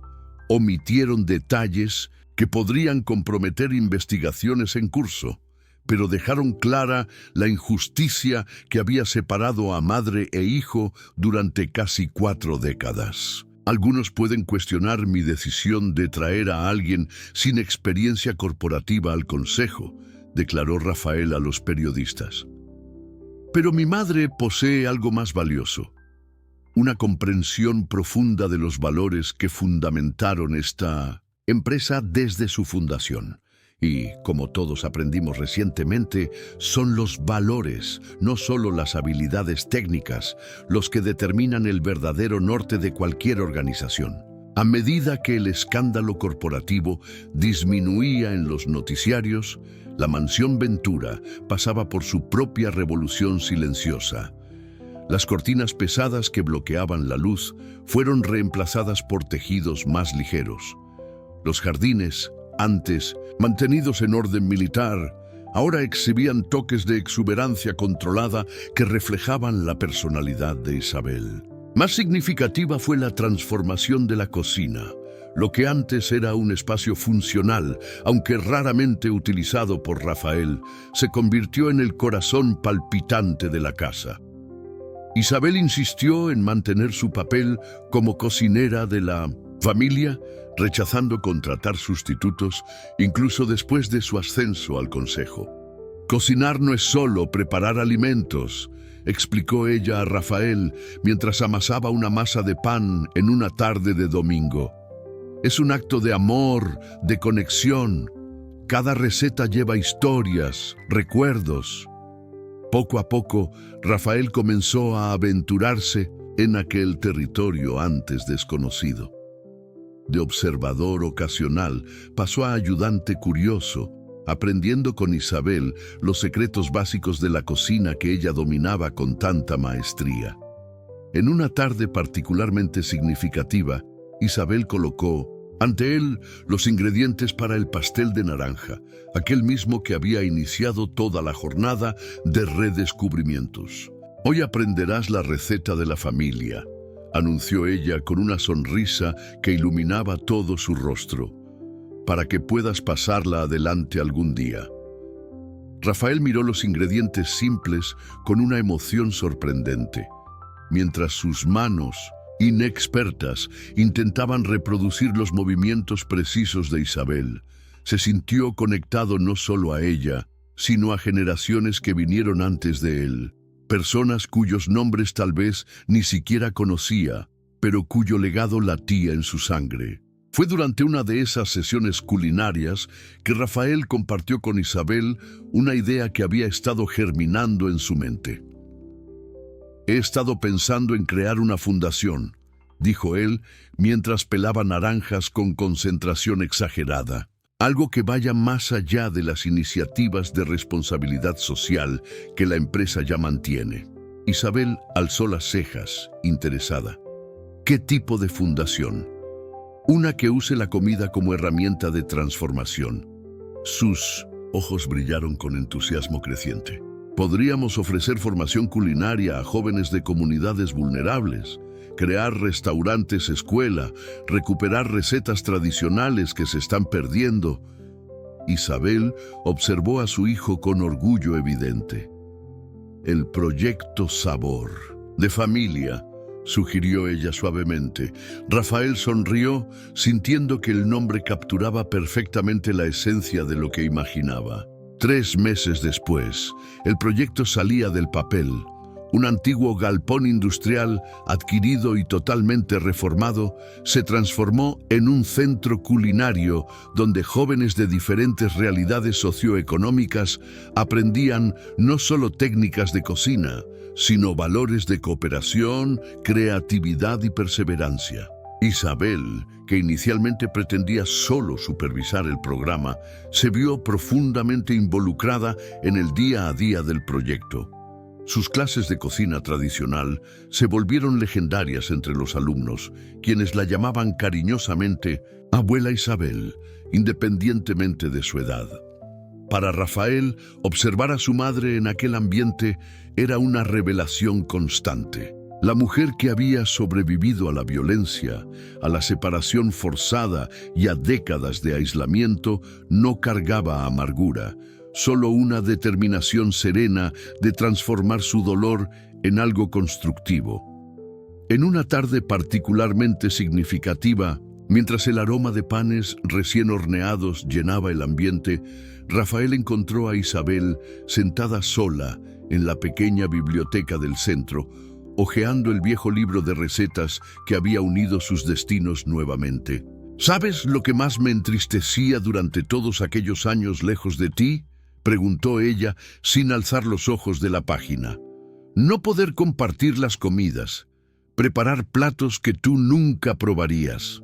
Omitieron detalles que podrían comprometer investigaciones en curso, pero dejaron clara la injusticia que había separado a madre e hijo durante casi 4 décadas. Algunos pueden cuestionar mi decisión de traer a alguien sin experiencia corporativa al consejo, declaró Rafael a los periodistas. Pero mi madre posee algo más valioso: una comprensión profunda de los valores que fundamentaron esta empresa desde su fundación. Y, como todos aprendimos recientemente, son los valores, no solo las habilidades técnicas, los que determinan el verdadero norte de cualquier organización. A medida que el escándalo corporativo disminuía en los noticiarios, la mansión Ventura pasaba por su propia revolución silenciosa. Las cortinas pesadas que bloqueaban la luz fueron reemplazadas por tejidos más ligeros. Los jardines, antes mantenidos en orden militar, ahora exhibían toques de exuberancia controlada que reflejaban la personalidad de Isabel. Más significativa fue la transformación de la cocina. Lo que antes era un espacio funcional, aunque raramente utilizado por Rafael, se convirtió en el corazón palpitante de la casa. Isabel insistió en mantener su papel como cocinera de la familia, rechazando contratar sustitutos, incluso después de su ascenso al consejo. Cocinar no es solo preparar alimentos, explicó ella a Rafael mientras amasaba una masa de pan en una tarde de domingo. Es un acto de amor, de conexión. Cada receta lleva historias, recuerdos. Poco a poco, Rafael comenzó a aventurarse en aquel territorio antes desconocido. De observador ocasional pasó a ayudante curioso, aprendiendo con Isabel los secretos básicos de la cocina que ella dominaba con tanta maestría. En una tarde particularmente significativa, Isabel colocó ante él los ingredientes para el pastel de naranja, aquel mismo que había iniciado toda la jornada de redescubrimientos. Hoy aprenderás la receta de la familia, anunció ella con una sonrisa que iluminaba todo su rostro, para que puedas pasarla adelante algún día. Rafael miró los ingredientes simples con una emoción sorprendente, mientras sus manos, inexpertas, intentaban reproducir los movimientos precisos de Isabel. Se sintió conectado no solo a ella, sino a generaciones que vinieron antes de él. Personas cuyos nombres tal vez ni siquiera conocía, pero cuyo legado latía en su sangre. Fue durante una de esas sesiones culinarias que Rafael compartió con Isabel una idea que había estado germinando en su mente. «He estado pensando en crear una fundación», dijo él mientras pelaba naranjas con concentración exagerada. Algo que vaya más allá de las iniciativas de responsabilidad social que la empresa ya mantiene. Isabel alzó las cejas, interesada. ¿Qué tipo de fundación? Una que use la comida como herramienta de transformación. Sus ojos brillaron con entusiasmo creciente. Podríamos ofrecer formación culinaria a jóvenes de comunidades vulnerables, crear restaurantes escuela, recuperar recetas tradicionales que se están perdiendo. Isabel observó a su hijo con orgullo evidente. El proyecto Sabor, de familia, sugirió ella suavemente. Rafael sonrió, sintiendo que el nombre capturaba perfectamente la esencia de lo que imaginaba. 3 meses después, el proyecto salía del papel. Un antiguo galpón industrial, adquirido y totalmente reformado, se transformó en un centro culinario donde jóvenes de diferentes realidades socioeconómicas aprendían no solo técnicas de cocina, sino valores de cooperación, creatividad y perseverancia. Isabel, que inicialmente pretendía solo supervisar el programa, se vio profundamente involucrada en el día a día del proyecto. Sus clases de cocina tradicional se volvieron legendarias entre los alumnos, quienes la llamaban cariñosamente Abuela Isabel, independientemente de su edad. Para Rafael, observar a su madre en aquel ambiente era una revelación constante. La mujer que había sobrevivido a la violencia, a la separación forzada y a décadas de aislamiento no cargaba amargura. solo una determinación serena de transformar su dolor en algo constructivo. En una tarde particularmente significativa, mientras el aroma de panes recién horneados llenaba el ambiente, Rafael encontró a Isabel sentada sola en la pequeña biblioteca del centro, hojeando el viejo libro de recetas que había unido sus destinos nuevamente. ¿Sabes lo que más me entristecía durante todos aquellos años lejos de ti?, preguntó ella sin alzar los ojos de la página. No poder compartir las comidas, preparar platos que tú nunca probarías.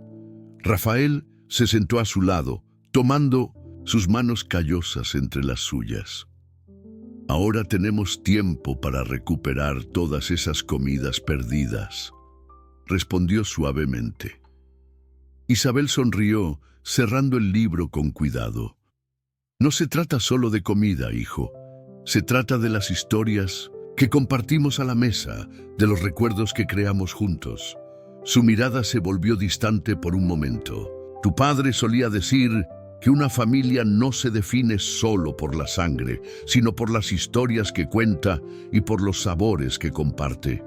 Rafael se sentó a su lado, tomando sus manos callosas entre las suyas. Ahora tenemos tiempo para recuperar todas esas comidas perdidas, respondió suavemente. Isabel sonrió, cerrando el libro con cuidado. No se trata solo de comida, hijo. Se trata de las historias que compartimos a la mesa, de los recuerdos que creamos juntos. Su mirada se volvió distante por un momento. Tu padre solía decir que una familia no se define solo por la sangre, sino por las historias que cuenta y por los sabores que comparte.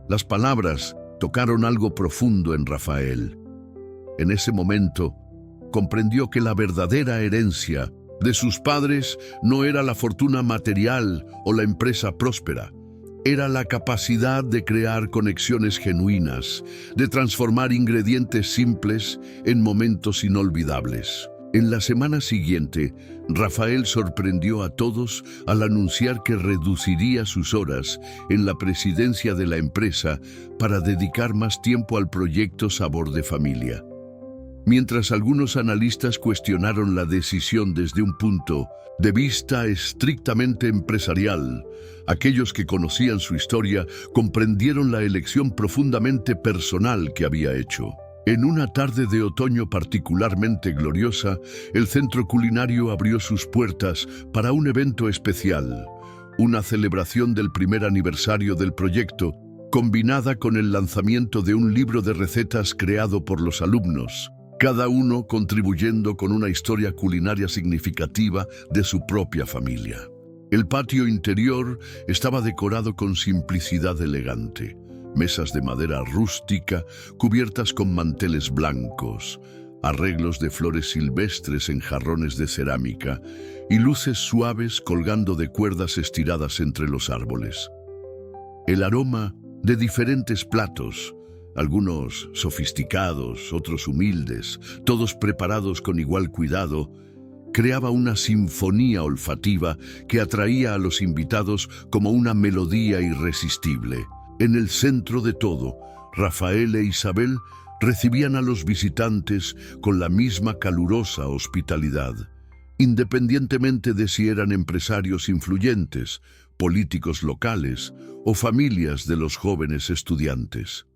Las palabras tocaron algo profundo en Rafael. En ese momento, comprendió que la verdadera herencia de sus padres no era la fortuna material o la empresa próspera. Era la capacidad de crear conexiones genuinas, de transformar ingredientes simples en momentos inolvidables. En la semana siguiente, Rafael sorprendió a todos al anunciar que reduciría sus horas en la presidencia de la empresa para dedicar más tiempo al proyecto Sabor de Familia. Mientras algunos analistas cuestionaron la decisión desde un punto de vista estrictamente empresarial, aquellos que conocían su historia comprendieron la elección profundamente personal que había hecho. En una tarde de otoño particularmente gloriosa, el centro culinario abrió sus puertas para un evento especial, una celebración del primer aniversario del proyecto, combinada con el lanzamiento de un libro de recetas creado por los alumnos, cada uno contribuyendo con una historia culinaria significativa de su propia familia. El patio interior estaba decorado con simplicidad elegante. Mesas de madera rústica, cubiertas con manteles blancos, arreglos de flores silvestres en jarrones de cerámica y luces suaves colgando de cuerdas estiradas entre los árboles. El aroma de diferentes platos, algunos sofisticados, otros humildes, todos preparados con igual cuidado, creaba una sinfonía olfativa que atraía a los invitados como una melodía irresistible. En el centro de todo, Rafael e Isabel recibían a los visitantes con la misma calurosa hospitalidad, independientemente de si eran empresarios influyentes, políticos locales o familias de los jóvenes estudiantes.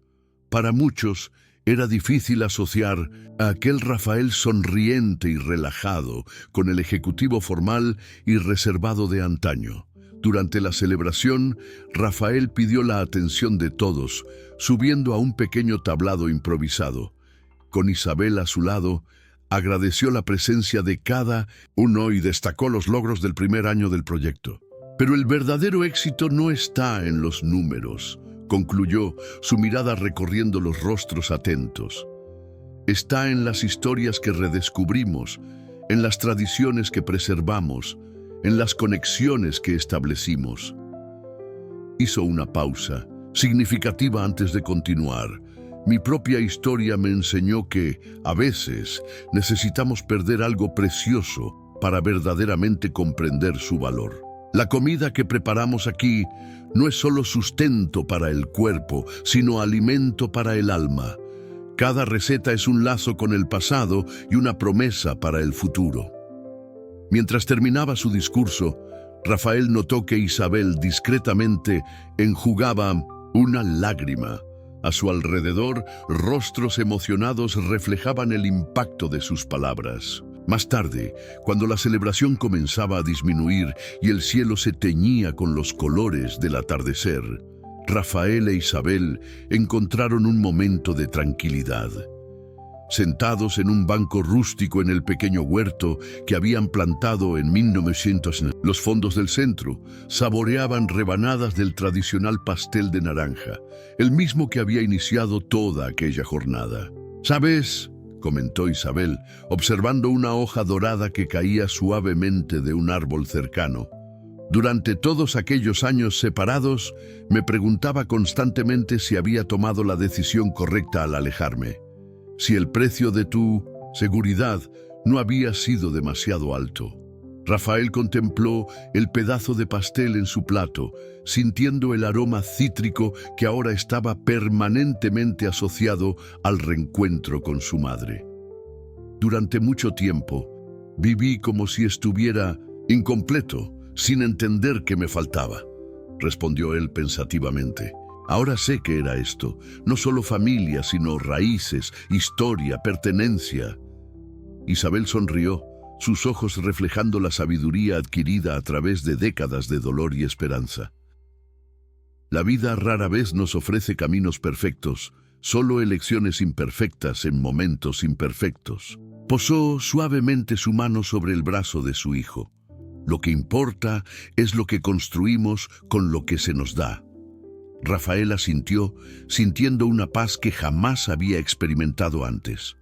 Para muchos, era difícil asociar a aquel Rafael sonriente y relajado con el ejecutivo formal y reservado de antaño. Durante la celebración, Rafael pidió la atención de todos, subiendo a un pequeño tablado improvisado. Con Isabel a su lado, agradeció la presencia de cada uno y destacó los logros del primer año del proyecto. Pero el verdadero éxito no está en los números, concluyó, su mirada recorriendo los rostros atentos. Está en las historias que redescubrimos, en las tradiciones que preservamos, en las conexiones que establecimos. Hizo una pausa, significativa antes de continuar. Mi propia historia me enseñó que, a veces, necesitamos perder algo precioso para verdaderamente comprender su valor. La comida que preparamos aquí no es solo sustento para el cuerpo, sino alimento para el alma. Cada receta es un lazo con el pasado y una promesa para el futuro. Mientras terminaba su discurso, Rafael notó que Isabel discretamente enjugaba una lágrima. A su alrededor, rostros emocionados reflejaban el impacto de sus palabras. Más tarde, cuando la celebración comenzaba a disminuir y el cielo se teñía con los colores del atardecer, Rafael e Isabel encontraron un momento de tranquilidad. Sentados en un banco rústico en el pequeño huerto que habían plantado en 1900 en los fondos del centro, saboreaban rebanadas del tradicional pastel de naranja, el mismo que había iniciado toda aquella jornada. «¿Sabes?», comentó Isabel, observando una hoja dorada que caía suavemente de un árbol cercano. «Durante todos aquellos años separados, me preguntaba constantemente si había tomado la decisión correcta al alejarme. Si el precio de tu seguridad no había sido demasiado alto». Rafael contempló el pedazo de pastel en su plato, sintiendo el aroma cítrico que ahora estaba permanentemente asociado al reencuentro con su madre. «Durante mucho tiempo, viví como si estuviera incompleto, sin entender qué me faltaba», respondió él pensativamente. «Ahora sé que era esto, no solo familia, sino raíces, historia, pertenencia». Isabel sonrió, sus ojos reflejando la sabiduría adquirida a través de décadas de dolor y esperanza. «La vida rara vez nos ofrece caminos perfectos, solo elecciones imperfectas en momentos imperfectos». Posó suavemente su mano sobre el brazo de su hijo. «Lo que importa es lo que construimos con lo que se nos da». Rafael asintió, sintiendo una paz que jamás había experimentado antes.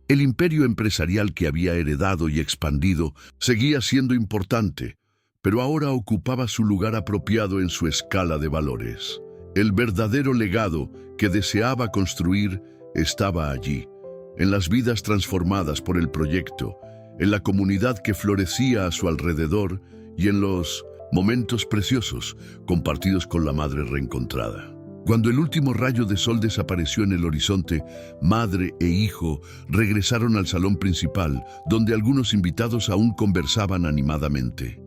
El imperio empresarial que había heredado y expandido seguía siendo importante, pero ahora ocupaba su lugar apropiado en su escala de valores. El verdadero legado que deseaba construir estaba allí, en las vidas transformadas por el proyecto, en la comunidad que florecía a su alrededor y en los momentos preciosos compartidos con la madre reencontrada. Cuando el último rayo de sol desapareció en el horizonte, madre e hijo regresaron al salón principal, donde algunos invitados aún conversaban animadamente.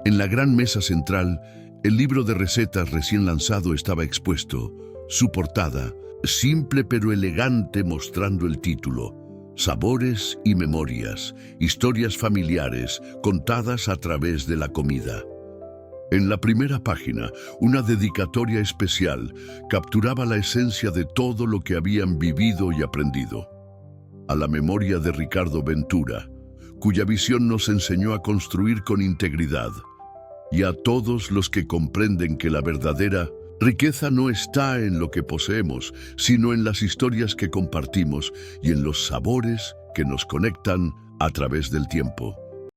En la gran mesa central, el libro de recetas recién lanzado estaba expuesto, su portada, simple pero elegante, mostrando el título: Sabores y memorias, historias familiares contadas a través de la comida. En la primera página, una dedicatoria especial capturaba la esencia de todo lo que habían vivido y aprendido. A la memoria de Ricardo Ventura, cuya visión nos enseñó a construir con integridad, y a todos los que comprenden que la verdadera riqueza no está en lo que poseemos, sino en las historias que compartimos y en los sabores que nos conectan a través del tiempo.